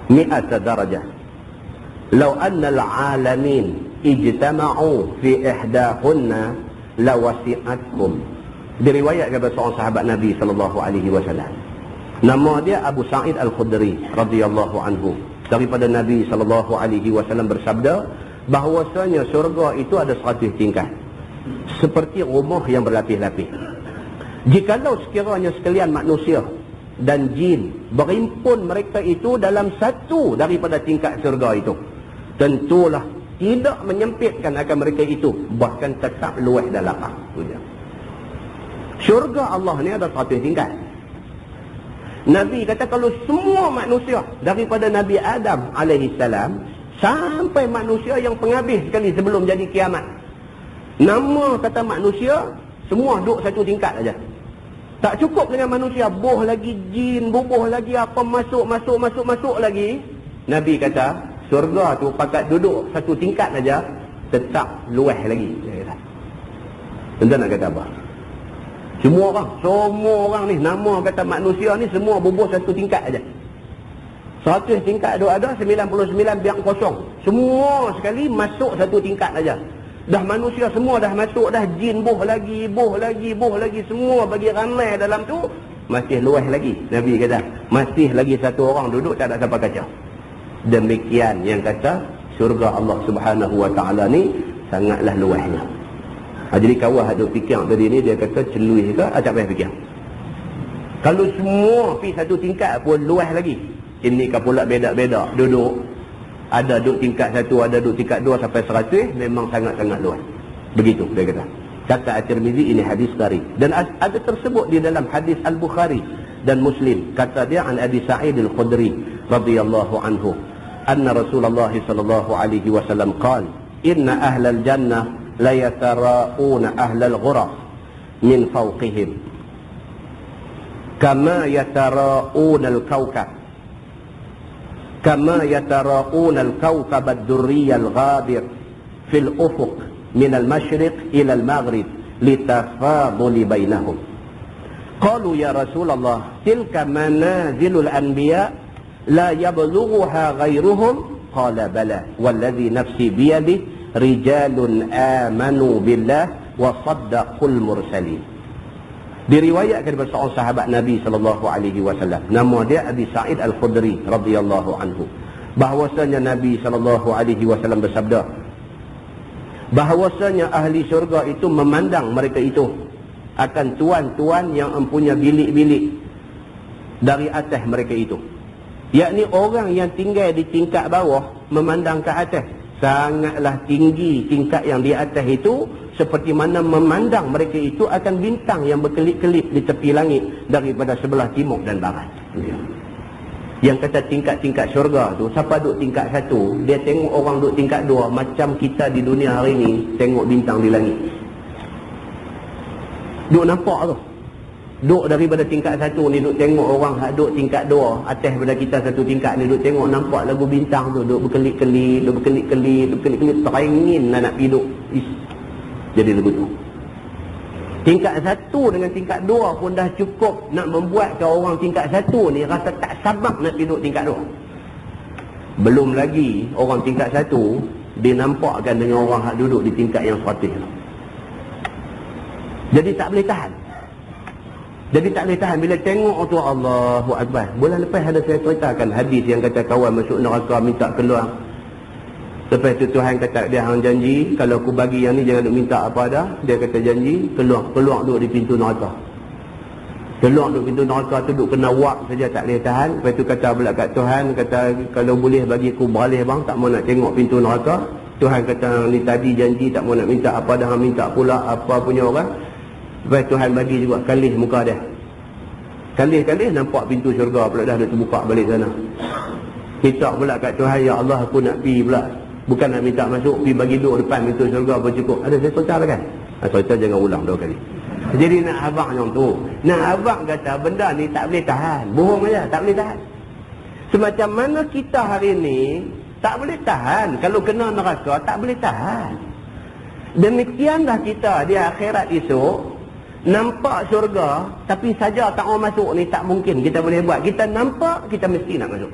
Speaker 1: 100 darajah law anna al-alamin ijtama'u fi ihdahunna lawasi'atkum. Diriwayatkan kepada seorang sahabat Nabi sallallahu alaihi wasallam. Nama dia Abu Sa'id Al-Khudri radhiyallahu anhu. Daripada Nabi sallallahu alaihi wasallam bersabda bahawasanya syurga itu ada 100 tingkat. Seperti rumah yang berlapis-lapis. Jikalau sekiranya sekalian manusia dan jin berimpun mereka itu dalam satu daripada tingkat syurga itu, tentulah tidak menyempitkan akan mereka itu, bahkan tetap luas dan lapang. Syurga Allah ni ada 100 tingkat. Nabi kata kalau semua manusia daripada Nabi Adam alaihissalam sampai manusia yang penghabis sekali sebelum jadi kiamat, nama kata manusia semua duduk satu tingkat aja. Tak cukup dengan manusia, boh lagi jin, bubuh lagi apa, masuk lagi. Nabi kata syurga tu pakat duduk satu tingkat aja tetap luas lagi. Tuan nak kata apa? Semua orang ni, nama kata manusia ni semua bubuh satu tingkat aja. 100 tingkat ada, 99 biang kosong. Semua sekali masuk satu tingkat aja. Dah manusia semua dah masuk, dah jin boh lagi, semua bagi ramai dalam tu, masih luas lagi. Nabi kata, masih lagi satu orang duduk tak ada siapa kaca. Demikian yang kata syurga Allah Subhanahu wa taala ni sangatlah luasnya. Jadi kawan ada fikir tadi ni, dia kata celui ke, tak payah fikir. Kalau semua pergi satu tingkat pun luas lagi. Ini kan pula beda-beda duduk. Ada duduk tingkat 1, ada duduk tingkat 2 sampai 100, memang sangat-sangat luas. Begitu dia kata. Kata At-Tirmizi ini hadis sahih. Dan ada tersebut di dalam hadis Al-Bukhari dan Muslim. Kata dia an Abi Sa'id Al-Khudri radhiyallahu anhu, anna Rasulullah sallallahu alaihi wasallam qala inna ahlal jannah la yatara'una ahlal ghuraf min fawqihim kama yatara'una al-kawkab kama yatara'una al-kawkab ad-durri al-ghabir fil ufuq min al-mashriq ila al-maghrib litafaduli bainahum. Qalu ya Rasulullah tilka manazilul anbiya la yablughuha ghairuhum. Qala bala walladhi nafsi biyadihi rijalun amanu billah wa saddaqul mursalin. Diriwayatkan daripada seorang sahabat Nabi sallallahu alaihi wasallam, nama dia Abi Sa'id Al-Khudri radhiyallahu anhu, bahwasanya Nabi sallallahu alaihi wasallam bersabda bahwasanya ahli syurga itu memandang mereka itu akan tuan-tuan yang mempunyai bilik-bilik dari atas mereka itu, yakni orang yang tinggal di tingkat bawah memandang ke atas. Sangatlah tinggi tingkat yang di atas itu, seperti mana memandang mereka itu akan bintang yang berkelip-kelip di tepi langit daripada sebelah timur dan barat. Yang kata tingkat-tingkat syurga tu, siapa duduk tingkat 1, dia tengok orang duduk tingkat 2, macam kita di dunia hari ni tengok bintang di langit. Duduk nampak tu. Duk daripada tingkat 1 ni, duk tengok orang hak duk tingkat 2 atas daripada kita 1 tingkat ni, duk tengok nampak lagu bintang tu, duk berkelip-kelip, teringin lah nak pergi duk. Jadi lagu tu. Tingkat 1 dengan tingkat 2 pun dah cukup nak membuatkan orang tingkat 1 ni rasa tak sabar nak pergi duk tingkat 2. Belum lagi orang tingkat 1 dia nampakkan dengan orang hak duduk di tingkat yang 100. Jadi tak boleh tahan. Bila tengok tu, Allahu Akbar. Bulan lepas ada saya ceritakan hadis yang kata kawan masuk neraka minta keluar. Lepas tu Tuhan kata dia hang janji, kalau aku bagi yang ni jangan duk minta apa dah. Dia kata janji, keluar duduk di pintu neraka. Keluar duduk pintu neraka tu duk kena wak saja tak boleh tahan. Lepas tu kata pula kat Tuhan, kata kalau boleh bagi aku beralih bang, tak mau nak tengok pintu neraka. Tuhan kata ni tadi janji tak mau nak minta apa dah, hang minta pula apa punya orang. Lepas Tuhan bagi juga kalih muka dia. Kalih nampak pintu syurga pula dah terbuka balik sana. Kita pula kat Tuhan, ya Allah aku nak pergi pula. Bukan nak minta masuk, pergi bagi duduk depan pintu syurga pun cukup. Ada saya cerita kan? Cerita jangan ulang 2 kali. Jadi nak abang yang tu. Nak abang kata benda ni tak boleh tahan. Bohong aja, tak boleh tahan. Semacam mana kita hari ni tak boleh tahan. Kalau kena neraka tak boleh tahan. Demikianlah kita di akhirat esok. Nampak syurga, tapi saja tak mau masuk ni tak mungkin kita boleh buat. Kita nampak, kita mesti nak masuk.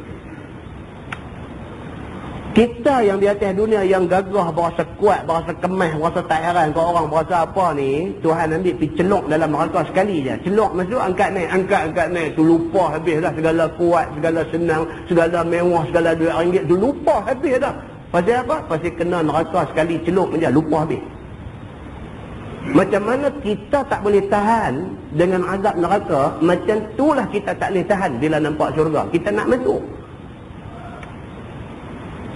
Speaker 1: Kita yang di atas dunia yang gagah, berasa kuat, berasa kemah, berasa tak heran kau orang berasa apa ni, Tuhan ambil pergi celok dalam neraka sekali je. Celok masuk, angkat naik. Tu lupa habis dah segala kuat, segala senang, segala mewah, segala duit ringgit. Tu lupa habis dah. Pasal apa? Pasal kena neraka sekali celok je, lupa habis. Macam mana kita tak boleh tahan dengan azab neraka, macam itulah kita tak boleh tahan bila nampak syurga. Kita nak masuk.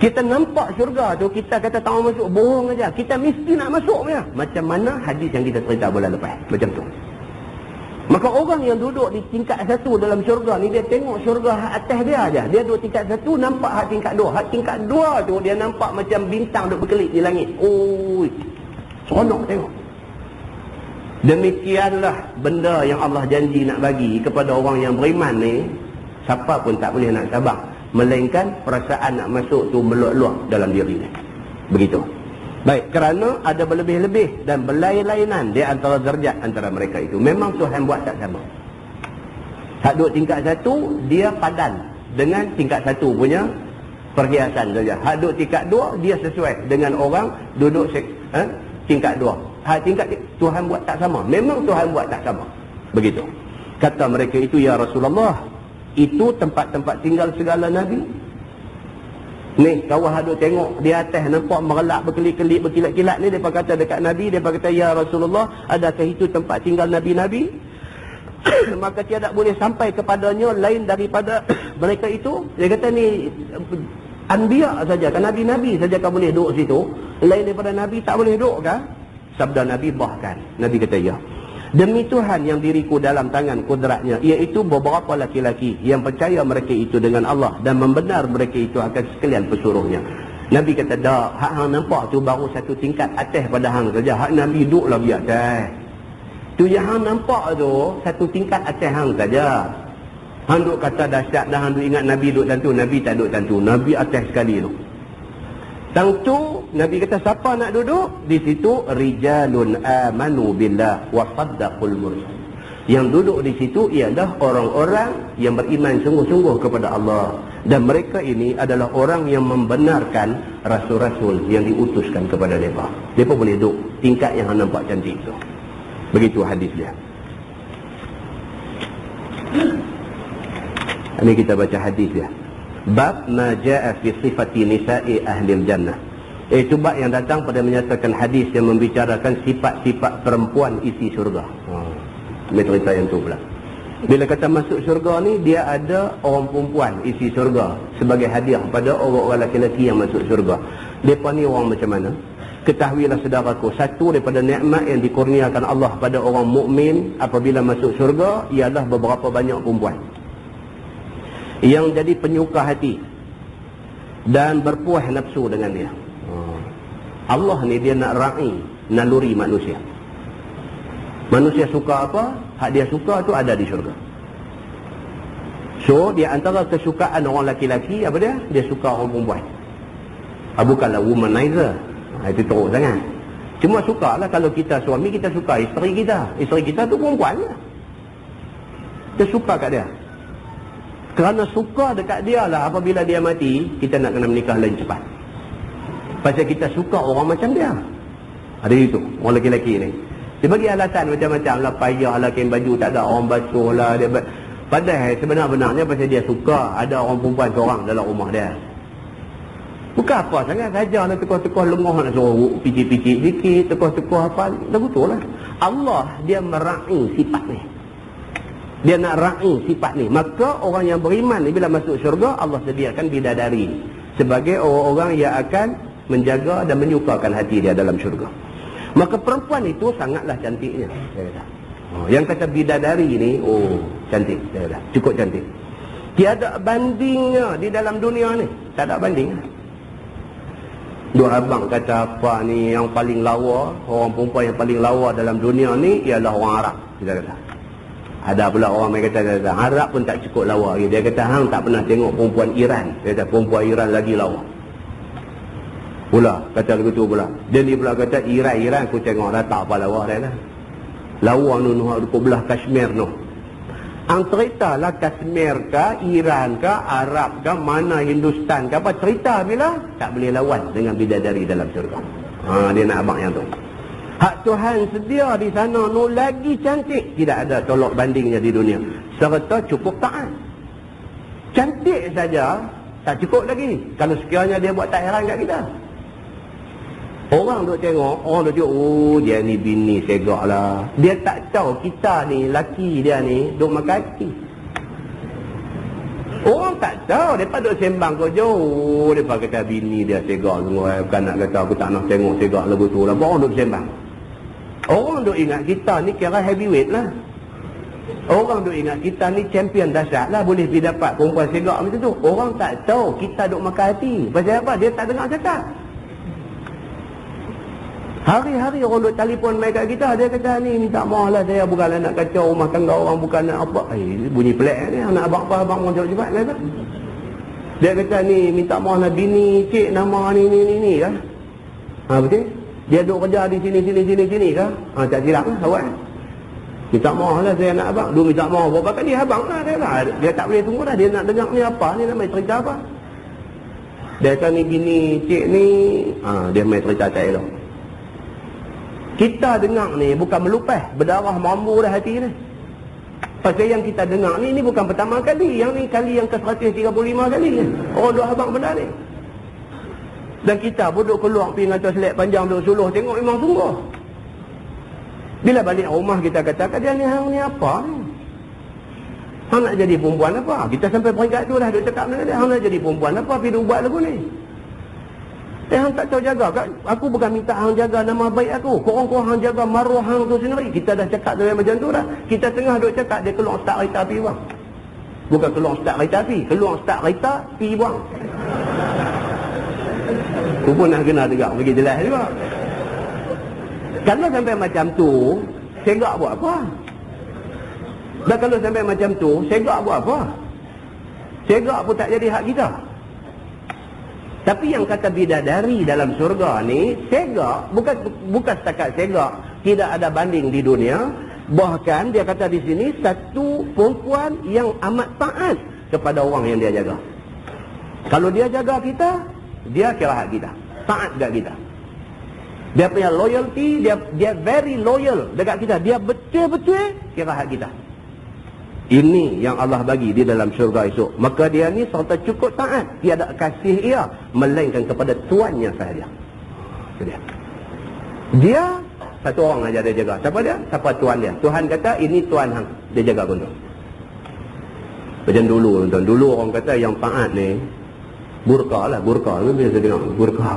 Speaker 1: Kita nampak syurga tu, kita kata tak mau masuk, bohong aja. Kita mesti nak masuk punya. Macam mana hadis yang kita cerita bulan lepas. Macam tu. Maka orang yang duduk di tingkat 1 dalam syurga ni, dia tengok syurga hak atas dia aja. Dia duduk tingkat 1, nampak hak tingkat 2. Hak tingkat 2 tu, dia nampak macam bintang duk berkelip di langit. Oi, seronok tengok. Demikianlah benda yang Allah janji nak bagi kepada orang yang beriman ni. Siapa pun tak boleh nak sabar, melainkan perasaan nak masuk tu meluak-luak dalam diri ni. Begitu. Baik, kerana ada berlebih-lebih dan berlain-lainan di antara derajat antara mereka itu. Memang Tuhan buat tak sama. Hak duduk tingkat 1, dia padan dengan tingkat 1 punya perhiasan saja. Hak duduk tingkat 2, dia sesuai dengan orang duduk tingkat 2. Tingkat Tuhan buat tak sama. Memang Tuhan buat tak sama. Begitu. Kata mereka itu, ya Rasulullah, itu tempat-tempat tinggal segala Nabi. Ni, kawan hadut tengok di atas nampak merelak, berkelip-kelip, berkilat-kilat ni. Mereka kata dekat Nabi, mereka kata, ya Rasulullah, adakah itu tempat tinggal Nabi-Nabi? Maka tiada boleh sampai kepadanya lain daripada mereka itu. Dia kata ni Anbiya saja, kan Nabi-Nabi saja kan boleh duduk situ. Lain daripada Nabi tak boleh duduk kan? Sabda Nabi bahkan. Nabi kata ya. Demi Tuhan yang diriku dalam tangan kudratnya, iaitu beberapa laki-laki yang percaya mereka itu dengan Allah dan membenar mereka itu akan sekalian pesuruhnya. Nabi kata dak, hak hang nampak tu baru satu tingkat atas pada hang saja. Hak Nabi duduk lagi atas. Tu yang hang nampak tu satu tingkat atas hang saja. Hang duk kata dahsyat dah, hang duk ingat Nabi duduk tentu. Nabi tak duduk tentu. Nabi atas sekali tu. Tentu Nabi kata siapa nak duduk di situ, rijalun amanu billah wa saddaqul mursal. Yang duduk di situ ialah orang-orang yang beriman sungguh-sungguh kepada Allah, dan mereka ini adalah orang yang membenarkan rasul-rasul yang diutuskan kepada mereka. Mereka boleh duduk tingkat yang nampak cantik tu. Begitu hadis dia. Ini kita baca hadis dia. Bab ma jaa fi sifati nisa'i ahli jannah. Itu bab yang datang pada menyatakan hadis yang membicarakan sifat-sifat perempuan isi syurga. Ini cerita yang tu pula. Bila kata masuk syurga ni, dia ada orang perempuan isi syurga sebagai hadiah pada orang-orang lelaki yang masuk syurga. Mereka ni orang macam mana? Ketahuilah saudaraku, satu daripada nikmat yang dikurniakan Allah pada orang mukmin apabila masuk syurga ialah beberapa banyak perempuan yang jadi penyuka hati dan berpuas nafsu dengan dia. Allah ni dia nak ra'i naluri manusia. Manusia suka apa? hak dia suka tu ada di syurga. So, di antara kesukaan orang laki-laki, apa dia? Dia suka orang perempuan. Bukanlah womanizer. Itu teruk sangat. Cuma sukalah kalau kita suami, kita suka isteri kita. Isteri kita tu perempuan lah. Kita suka kat dia. Kerana suka dekat dia lah, apabila dia mati, kita nak kena menikah lain cepat. Pasal kita suka orang macam dia. Ada itu, orang lelaki ni. Dia bagi alasan macam-macam lah, payah lah, kain baju tak ada orang basuh lah. Padahal sebenar-benarnya pasal dia suka ada orang perempuan seorang dalam rumah dia. Bukan apa sangat, saja lah tekoh-tekoh lengoh nak suruh picit-picit sikit, tekoh-tekoh apa, dah betul lah. Allah dia meraih sifat ni. Dia nak raih sifat ni. Maka orang yang beriman ni bila masuk syurga, Allah sediakan bidadari sebagai orang-orang yang akan menjaga dan menyukakan hati dia dalam syurga. Maka perempuan itu sangatlah cantiknya, saya kata. Yang kata bidadari ni, cantik, saya kata. Cukup cantik. Tiada bandingnya di dalam dunia ni. Tak ada banding. Dua abang kata apa ni yang paling lawa, orang perempuan yang paling lawa dalam dunia ni ialah orang Arab, kita kata. Ada pula orang yang kata Arab pun tak cukup lawa lagi. Dia kata hang tak pernah tengok perempuan Iran. Dia kata perempuan Iran lagi lawa. Pula kata begitu pula. Dia ni pula kata Iran aku tengok dah tak apa lawa dia lah. Lawa nu dekat belah Kashmir tu. Ang cerita lah Kashmir ke, Iran ke, Arab ke, mana Hindustan ke, apa cerita bila tak boleh lawan dengan bidadari dalam syurga. Dia nak abang yang tu. Hak Tuhan sedia di sana nu lagi cantik, tidak ada tolak bandingnya di dunia. Serta cukup taat. Cantik saja tak cukup lagi. Kalau sekiranya dia buat tak heran kat kita. Orang duk tengok, orang duk tengok, dia ni bini segak lah. Dia tak tahu kita ni, laki dia ni, duk makan hati. Orang tak tahu, mereka duk sembang kau jauh. Mereka kata bini dia segak semua. Bukan nak kata aku tak nak tengok segak lah betul lah. Orang duk sembang. Orang duk ingat kita ni kira heavyweight lah. Orang duk ingat kita ni champion dahsyat lah. Boleh pergi dapat perempuan segak macam tu. Orang tak tahu kita duk makan hati. Pasal apa? Dia tak dengar cakap. Hari-hari orang duk telefon mai kat kita, dia kata ni minta maaf lah saya bukanlah nak kacau rumah tangga orang, bukan nak apa. Bunyi pelik ni, anak abang apa abang mau cepat kata. Dia kata ni minta maaf lah bini cik nama ni kan. Betul? Dia duk kerja di sini kan. Tak silap lah awak. Minta maaf lah saya nak abang. Dia minta maaf berapa kali abang lah dia lah. Dia tak boleh tunggu dah, dia nak dengar ni apa ni, nak main cerita apa. Dia kata ni bini cik ni, dia main cerita tak elok. Kita dengar ni bukan melupas, berdarah mambu dah hati ni. Pasal yang kita dengar ni bukan pertama kali. Yang ni kali yang ke-135 kali. Orang duk abang benda ni. Dan kita pun duk keluar pergi dengan selek panjang duk suluh. Tengok memang sungguh. Bila balik rumah kita kata, dia ni hang ni apa ni? Hang nak jadi perempuan apa? Kita sampai peringkat tu dah duk cakap dengan dia. Hang nak jadi perempuan apa? Pergi duk buat lagu ni. Hang tak tahu jaga kan? Aku bukan minta hang jaga nama baik aku. Korang-korang hang jaga maruah hang tu sendiri. Kita dah cakap dia macam tu dah. Kita tengah duk cakap, dia keluar start kereta api buang. Bukan keluar start kereta api, keluar start kereta api buang. Aku pun nak kena tegak bagi jelas juga. Kalau sampai macam tu, segak buat apa? Dan kalau sampai macam tu, segak buat apa? Segak pun tak jadi hak kita. Tapi yang kata bidadari dalam syurga ni, segak, bukan setakat segak, tidak ada banding di dunia. Bahkan dia kata di sini, satu perempuan yang amat taat kepada orang yang dia jaga. Kalau dia jaga kita, dia kira hak kita, taat dekat kita. Dia punya loyalty, dia very loyal dekat kita. Dia betul-betul kira hak kita. Ini yang Allah bagi di dalam syurga esok. Maka dia ni serta cukup taat. Tiada kasih ia, melainkan kepada tuannya sahaja. Dia satu orang aja dia jaga. Siapa dia? Siapa tuan dia? Tuhan kata ini tuan hang. Dia jaga pun tu. Macam dulu tuan. Dulu orang kata yang taat ni burka lah. Burka ni biasa dengar. Burka.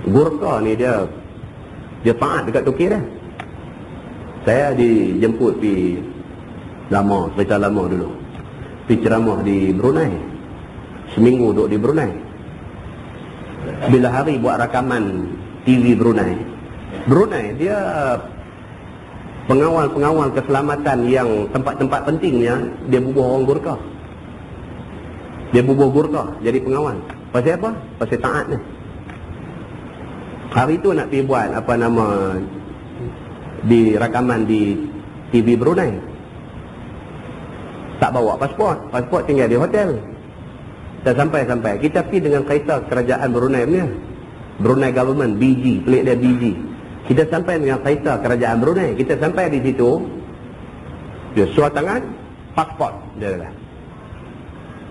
Speaker 1: Burka ni dia taat dekat Turki dah. Saya dijemput pergi lama, cerita lama dulu. Pergi ceramah di Brunei. Seminggu duduk di Brunei. Bila hari buat rakaman TV Brunei. Brunei dia pengawal-pengawal keselamatan yang tempat-tempat pentingnya, dia bubuh orang burka. Dia bubuh burka jadi pengawal. Pasal apa? Pasal taat ni. Hari tu nak pergi buat apa nama di rakaman di TV Brunei. Tak bawa pasport. Pasport tinggal di hotel. Tak sampai-sampai. Kita pergi dengan kereta kerajaan Brunei punya. Brunei government, BG, pelik dia BG. Kita sampai dengan kereta kerajaan Brunei. Kita sampai di situ, dia suar tangan, pasport dia dah.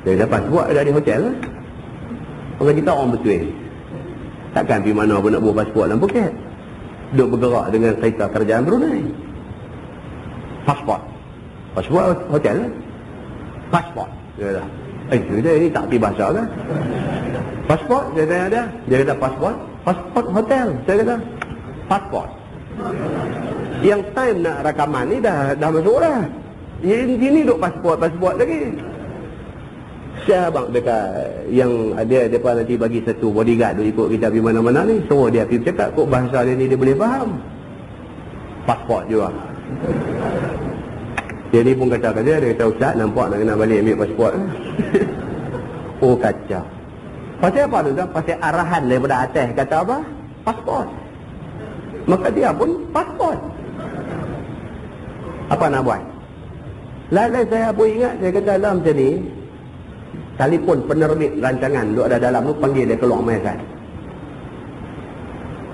Speaker 1: Dia dah pasport dah di hotel lah. Kalau kita orang betul, takkan pergi mana pun nak buat pasport dalam Phuket. Duk bergerak dengan kereta kerajaan Brunei. Pasport. Pasport hotel lah. Pasport dia dah. Dia ni tak pergi bahasa kan? Pasport, dia tanya dia. Dia kata pasport. Pasport hotel. Saya kata pasport. Yang time nak rakaman ni dah masuk dah. Yang sini duk pasport lagi. Saya abang dekat yang ada depan nanti bagi satu bodyguard duk ikut kita pergi mana-mana ni. So dia pergi cakap kok bahasa dia ni dia boleh faham. Pasport juga. Dia ni pun kata dia kata ustaz nampak nak kena balik ambil pasport. Oh kacau. Pasal apa tu? Pasal arahan daripada atas kata apa? Pasport. Maka dia pun pasport. Apa nak buat? Lain saya pun ingat, saya kata dalam macam ni, telefon penerbit rancangan duk ada dalam tu, panggil dia keluar main kan.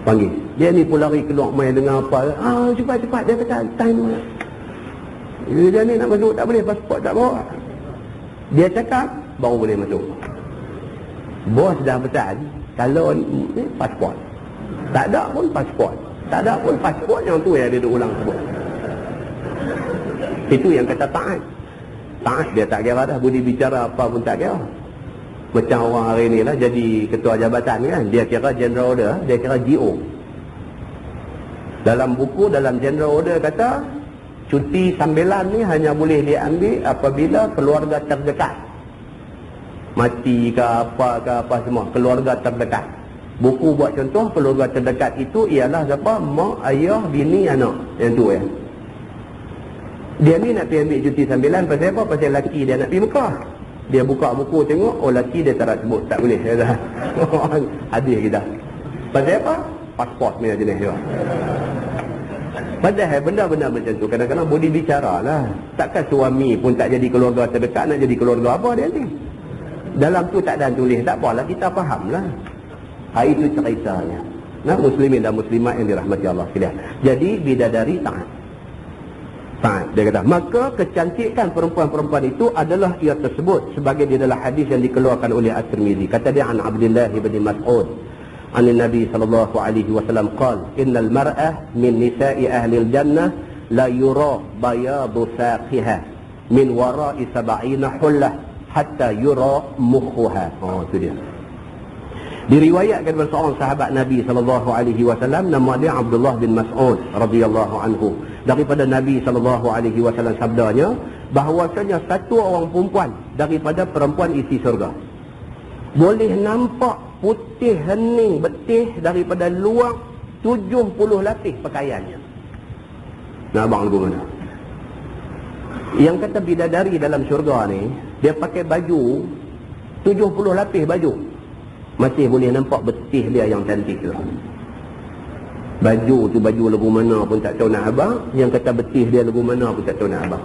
Speaker 1: Panggil. Dia ni pun lari keluar main dengan apa? Cepat-cepat dia kata time. Dia ni nak masuk tak boleh, pasport tak bawa. Dia cakap baru boleh masuk. Bos dah pesan kalau ni pasport. Tak ada pun pasport. Tak ada pun pasport, yang tu yang dia duk ulang sebut. Itu yang kata taat. Taat dia tak kira dah, budi bicara apa pun tak kira. Macam orang hari ni lah jadi ketua jabatan kan, dia kira general order, dia kira GO. Dalam buku, dalam general order kata cuti sambilan ni hanya boleh diambil apabila keluarga terdekat. Mati ke apa semua, keluarga terdekat. Buku buat contoh, keluarga terdekat itu ialah siapa? Mak, ayah, bini, anak. Yang tu ya. Dia ni nak pergi ambil cuti sambilan pasal apa? Pasal laki dia nak pergi Mekah. Dia buka buku tengok, oh laki dia tak sebut, tak boleh. Hadis kita. Pasal apa? Pasport punya jenis dia. Padahal benda-benda macam tu kadang-kadang boleh bicara lah. Takkan suami pun tak jadi keluarga terdekat, nak jadi keluarga apa dia ni? Dalam tu tak ada tulis, tak apalah, kita faham lah. Itu ceritanya. Nah, muslimin dan muslimat yang dirahmati Allah sekalian. Jadi bidadari taat. Taat. Dia kata, maka kecantikan perempuan-perempuan itu adalah ia tersebut sebagai di dalam hadis yang dikeluarkan oleh At-Tirmizi. Kata dia an Abdullah bin Mas'ud an Nabi sallallahu alaihi wasallam qala innal mar'ah min nisa'i ahli al-jannah la yura bayadu saqiha min wara'i 70 hullah hatta yura mukhuha. Oh, itu dia. Diriwayatkan oleh seorang sahabat Nabi sallallahu alaihi wasallam, nama dia Abdullah bin Mas'ud radhiyallahu anhu, daripada Nabi sallallahu alaihi wasallam sabdanya bahawasanya satu orang perempuan daripada perempuan isi surga boleh nampak putih hening betih daripada luar 70 lapis pakaiannya. Nah, abang lagu mana? Yang kata bidadari dalam syurga ni, dia pakai baju 70 lapis baju, masih boleh nampak betih dia yang cantik tu. Baju tu baju lagu mana pun tak tahu nak abang. Yang kata betih dia lagu mana pun tak tahu nak abang.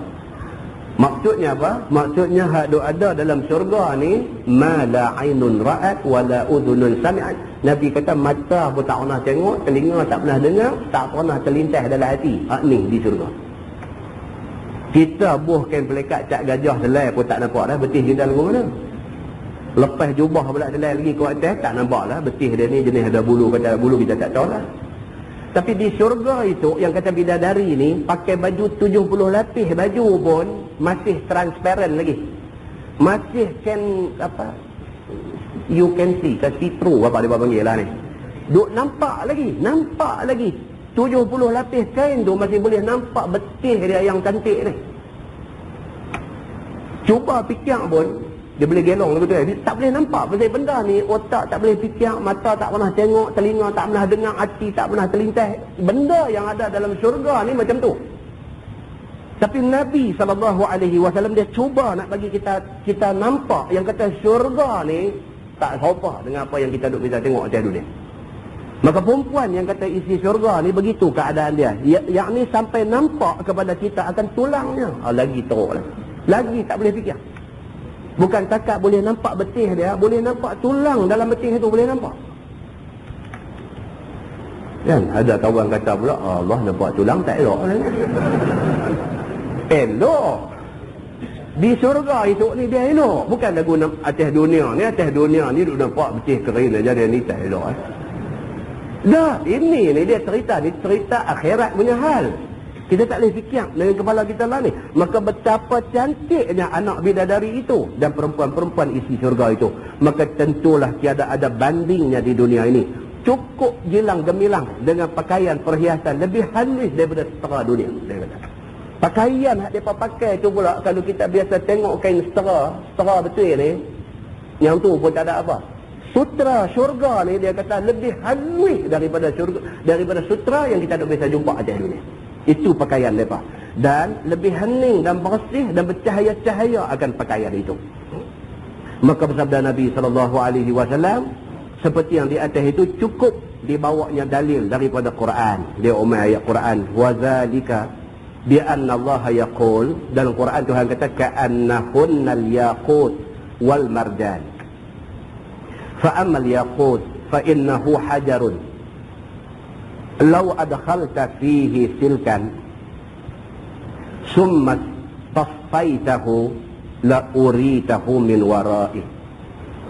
Speaker 1: Maksudnya apa? Maksudnya hak ada dalam syurga ni ma la ainun ra'at wa la udhunun sami'at. Nabi kata mata pun tak pernah tengok, telinga tak pernah dengar, tak pernah terlintas dalam hati. Hak ni di syurga. Kita buhkan pelekat cak gajah selai pun tak nampak dah betih dia lagu mana. Lepas jubah pula selai lagi ke atas tak nampak lah betih dia ni jenis ada bulu, kata ada bulu kita tak tahu lah. Tapi di syurga itu yang kata bidadari ni pakai baju 70 lapis baju pun masih transparent lagi. Masih can apa? You can see, see through apa dia panggil lah ni. Duk nampak lagi. 70 lapis kain tu masih boleh nampak betih dia yang cantik ni. Cuba fikir pun dia boleh gelong lagu tu. Dia tak boleh nampak pasal benda ni, otak tak boleh fikir, mata tak pernah tengok, telinga tak pernah dengar, hati tak pernah terlintas. Benda yang ada dalam syurga ni macam tu. Tapi Nabi SAW dia cuba nak bagi kita nampak yang kata syurga ni tak serupa dengan apa yang kita duk bisa tengok atas dunia. Maka perempuan yang kata isi syurga ni begitu keadaan dia. Yakni sampai nampak kepada kita akan tulangnya. Lagi teruk lah. Lagi tak boleh fikir. Bukan takat boleh nampak betih dia, boleh nampak tulang dalam betih itu boleh nampak. Kan ada kawan kata pula, Allah nampak tulang tak elok. Elok. Di syurga itu ni dia elok. Bukan lagu atas dunia ni. Atas dunia ni duk nampak betih kering aja dia ni tak elok. Dah, ini ni dia cerita. Ni cerita akhirat punya hal. Kita tak boleh fikir dengan kepala kita lah ni. Maka betapa cantiknya anak bidadari itu dan perempuan-perempuan isi syurga itu. Maka tentulah tiada ada bandingnya di dunia ini. Cukup gilang gemilang dengan pakaian perhiasan lebih halus daripada setara dunia. Dia kata. Pakaian yang mereka pakai tu pula, kalau kita biasa tengok kain setara betul ni, yang tu pun tak ada apa. Sutra syurga ni dia kata lebih halus daripada sutra yang kita tak biasa jumpa atas dunia. Itu pakaian mereka. Dan lebih hening dan bersih dan bercahaya-cahaya akan pakaian itu. Maka bersabda Nabi SAW, seperti yang di atas itu cukup dibawanya dalil daripada Quran. Dia umar ayat Quran. Wazalika bi'anna Allah yaqul. Dalam Quran Tuhan kata ka'annahunnal yaqut wal marjan. Fa'ammal yaqut fa'innahu hajarun. Law adkhalta fihi silkan summa tasfaitahu la uritahu min wara'i.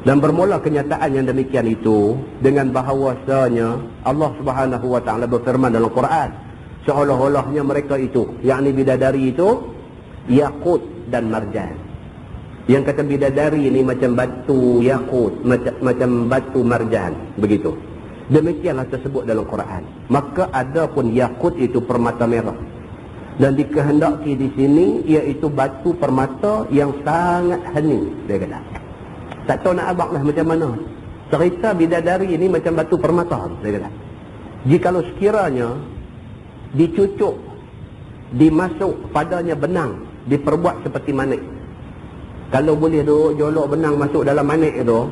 Speaker 1: Dan bermula kenyataan yang demikian itu dengan bahawasanya Allah Subhanahu wa taala berfirman dalam Quran, seolah-olahnya mereka itu, yakni bidadari itu yakut dan marjan. Yang kata bidadari ini macam batu yakut, macam batu marjan, begitu. Demikianlah tersebut dalam Quran. Maka ada pun yakut itu permata merah. Dan dikehendaki di sini iaitu batu permata yang sangat hening, dia kata. Tak tahu nak abang lah macam mana. Cerita bidadari ini macam batu permata, dia kata. Jikalau sekiranya dicucuk, dimasuk padanya benang, diperbuat seperti manik. Kalau boleh tu jolok benang masuk dalam manik itu,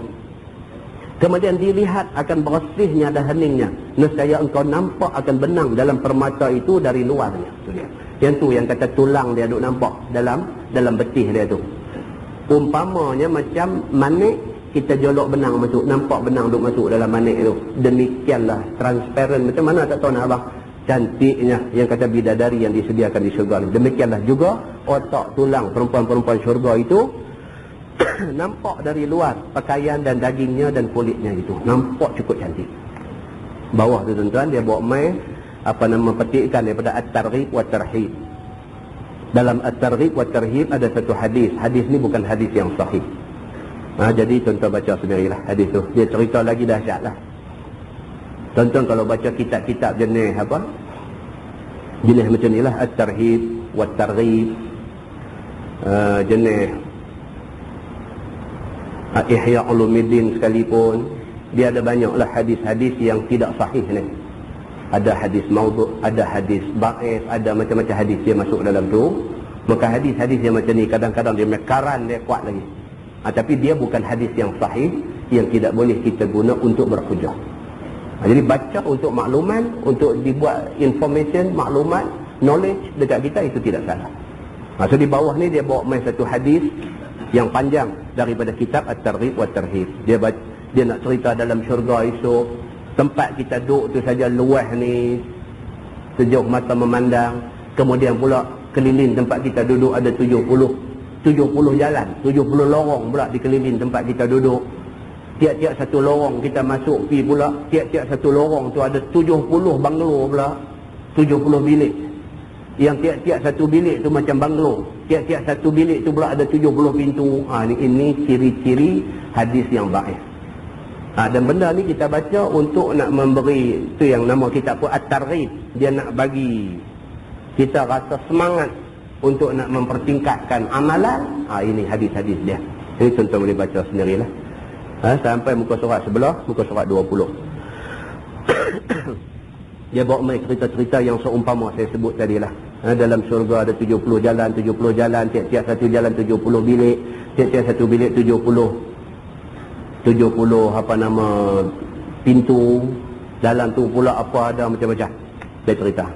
Speaker 1: kemudian dilihat akan bersihnya dan heningnya, nescaya engkau nampak akan benang dalam permata itu dari luarnya. Itu dia. Yang tu yang kata tulang dia duk nampak dalam betih dia tu. Umpamanya macam manik, kita jolok benang masuk, nampak benang duk masuk dalam manik itu. Demikianlah transparent macam mana tak tahu nak abang. Cantiknya yang kata bidadari yang disediakan di syurga ni. Demikianlah juga otak tulang perempuan-perempuan syurga itu nampak dari luar pakaian dan dagingnya dan kulitnya itu. Nampak cukup cantik. Bawah tu tuan-tuan dia bawa mai petikkan daripada At-Targhib wa Tarhib. Dalam At-Targhib wa Tarhib ada satu hadis. Hadis ni bukan hadis yang sahih. Jadi tuan-tuan baca sendirilah hadis tu. Dia cerita lagi dahsyatlah. Tuan-tuan kalau baca kitab-kitab jenis jenis macam inilah At-Tarhib wa Targhib, jenis Ihya Ulumuddin sekalipun, dia ada banyaklah hadis-hadis yang tidak sahih ni. Ada hadis maudhu', ada hadis dhaif, ada macam-macam hadis dia masuk dalam tu. Maka hadis-hadis yang macam ni kadang-kadang dia mekaran, dia kuat lagi. Tapi dia bukan hadis yang sahih yang tidak boleh kita guna untuk berhujah. Jadi baca untuk makluman, untuk dibuat information, maklumat, knowledge dekat kita, itu tidak salah. So di bawah ni dia bawa mai satu hadis yang panjang daripada kitab At-Targhib wa Tarhib. Dia nak cerita dalam syurga esok, tempat kita duduk tu saja luas ni sejauh mata memandang. Kemudian pula keliling tempat kita duduk ada 70 jalan, 70 lorong pula di keliling tempat kita duduk. Tiap-tiap satu lorong kita masuk pi pula, tiap-tiap satu lorong tu ada 70 banglo pula, 70 bilik. Yang tiap-tiap satu bilik tu macam banglo. Tiap-tiap satu bilik tu pula ada 70 pintu. Ini ciri-ciri hadis yang baik. Dan benda ni kita baca untuk nak memberi, tu yang nama kitab pun At-Targhib. Dia nak bagi kita rasa semangat untuk nak mempertingkatkan amalan. Ini hadis-hadis dia. Ini tuan-tuan boleh baca sendirilah. Sampai muka surat sebelah, muka surat 20. Dia bawa mai cerita-cerita yang seumpama saya sebut tadi lah. Dalam syurga ada 70 jalan, tiap-tiap satu jalan 70 bilik, tiap-tiap satu bilik 70 pintu. Dalam tu pula apa ada macam-macam. Dia cerita.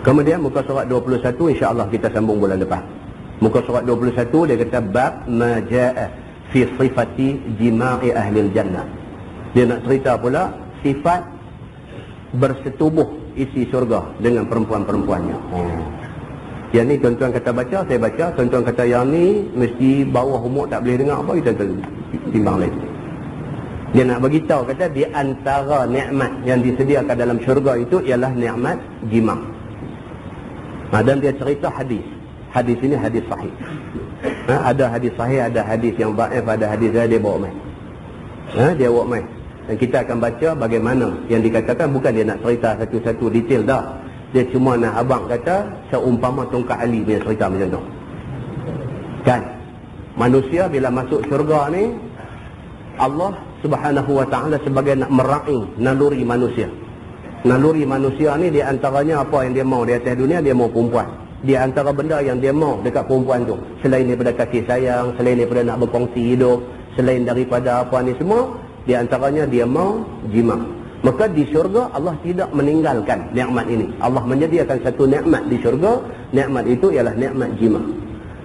Speaker 1: Kemudian muka surat 21 insya-Allah kita sambung bulan depan. Muka surat 21 dia kata bab ma jaa fi sifati jima'i ahli jannah. Dia nak cerita pula sifat bersetubuh isi syurga dengan perempuan-perempuannya. Yang ni tuan-tuan kata baca, saya baca. Tuan-tuan kata yang ni mesti bawah umur tak boleh dengar apa, kita timbang lain. Dia nak beritahu kata di antara nikmat yang disediakan dalam syurga itu ialah nikmat jima'. Dan dia cerita hadis. Hadis ini hadis sahih. Ada hadis sahih, ada hadis yang dhaif, ada hadis dia bawa mai. Dia bawa mai. Dan kita akan baca bagaimana yang dikatakan, bukan dia nak cerita satu-satu detail dah. Dia cuma nak abang kata seumpama tongkat Ali punya cerita macam tu. Kan? Manusia bila masuk syurga ni, Allah Subhanahu wa ta'ala sebagai nak meraih naluri manusia. Naluri manusia ni di antaranya apa yang dia mau di atas dunia, dia mau perempuan. Di antara benda yang dia mau dekat perempuan tu, selain daripada kasih sayang, selain daripada nak berkongsi hidup, selain daripada apa ni semua, di antaranya dia mau jima'. Maka di syurga Allah tidak meninggalkan nikmat ini. Allah menyediakan satu nikmat di syurga. Nikmat itu ialah nikmat jima'.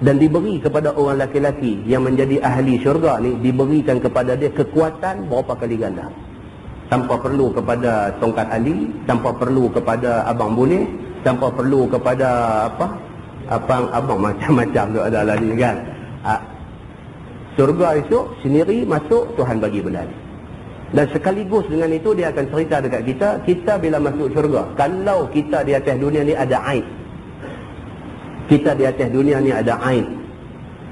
Speaker 1: Dan diberi kepada orang laki-laki yang menjadi ahli syurga ni, diberikan kepada dia kekuatan berapa kali ganda. Tanpa perlu kepada tongkat Ali, tanpa perlu kepada abang boleh, tanpa perlu kepada abang macam-macam tu ada lagi kan. Syurga esok sendiri masuk, Tuhan bagi benda ni. Dan sekaligus dengan itu dia akan cerita dekat kita, kita bila masuk syurga, kalau kita di atas dunia ni ada aib, kita di atas dunia ni ada aib.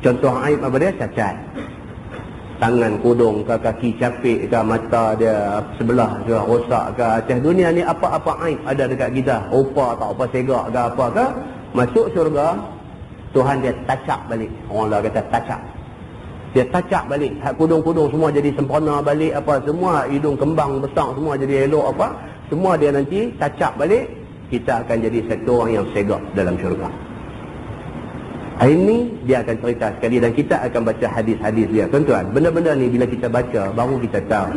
Speaker 1: Contoh aib apa dia? Cacat. Tangan kodong ke, kaki capik ke, mata dia sebelah ke, rosak ke. Atas dunia ni apa-apa aib ada dekat kita, rupa tak apa segak ke apa ke, masuk syurga Tuhan dia tacak balik. Orang lah kata tacak. Dia tacak balik. Hak kudung-kudung semua jadi sempurna balik apa semua, hidung kembang besar semua jadi elok apa, semua dia nanti tacak balik. Kita akan jadi satu orang yang segak dalam syurga. Ini dia akan cerita sekali dan kita akan baca hadis-hadis dia. Tuan-tuan, benda-benda ni bila kita baca baru kita tahu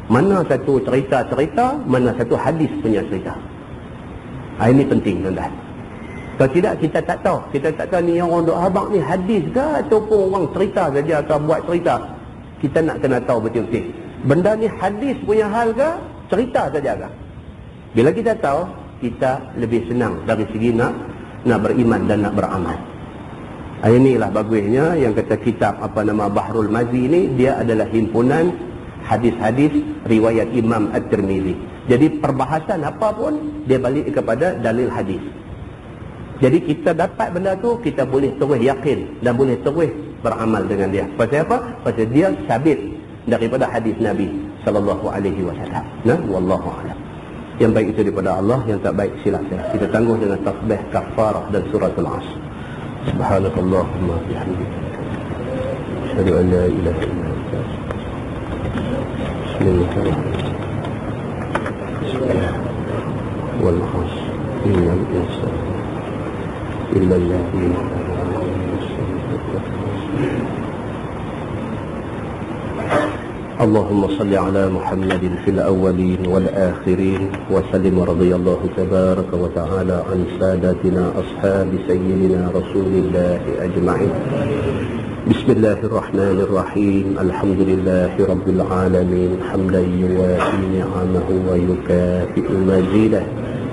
Speaker 1: mana satu cerita-cerita, mana satu hadis punya cerita. Ini penting tuan-tuan. Kalau tidak kita tak tahu. Kita tak tahu ni orang duk habaq ni hadis ke ataupun orang cerita saja atau buat cerita. Kita nak kena tahu betul-betul. Benda ni hadis punya hal ke, cerita saja ke? Bila kita tahu, kita lebih senang dari segi nak beriman dan nak beramal. Inilah bagusnya yang kata kitab Bahrul Mazi ni, dia adalah himpunan hadis-hadis riwayat Imam At-Tirmizi. Jadi perbahasan apa pun dia balik kepada dalil hadis. Jadi kita dapat benda tu, kita boleh terus yakin dan boleh terus beramal dengan dia. Pasal apa? Pasal dia sabit daripada hadis Nabi sallallahu alaihi wasallam. Wallahu a'lam. Yang baik itu daripada Allah, yang tak baik silap saya. Kita tangguh dengan tasbih kafarah dan suratul Asr. Subhanakallahumma bihamdika asyhadu an la ilaha illa anta Bismillah wal 'asr innal insana illa alladhina اللهم صل على محمد في الأولين والآخرين وسلم رضي الله تبارك وتعالى عن سادتنا أصحاب سيدنا رسول الله أجمعين. بسم الله الرحمن الرحيم. الحمد لله رب العالمين حمدا يوافي نعمه ويكافئ مزيده.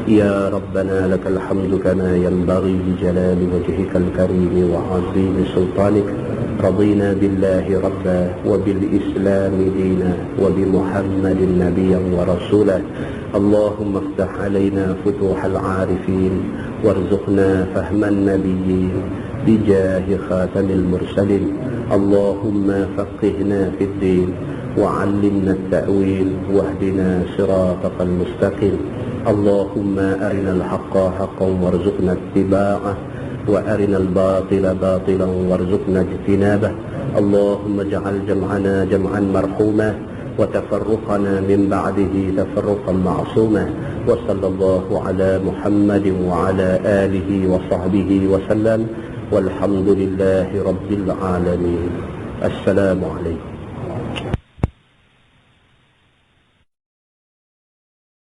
Speaker 1: يا ربنا لك الحمد كما ينبغي لجلال وجهك الكريم وعظيم سلطانك. رضينا بالله ربا وبالإسلام دينا وبمحمد نبيا ورسولا. اللهم افتح علينا فتوح العارفين وارزقنا فهم النبيين بجاه خاتم المرسلين. اللهم فقهنا في الدين وعلمنا التأويل واهدنا صراطك المستقيم. اللهم أرنا الحق حقا وارزقنا اتباعه وأرنا الباطل باطلا وارزقنا اجتنابه. اللهم اجعل جمعنا جمعا مرحوما وتفرقنا من بعده تفرقا معصوما وصلى الله على محمد وعلى آله وصحبه وسلم والحمد لله رب العالمين. السلام عليكم.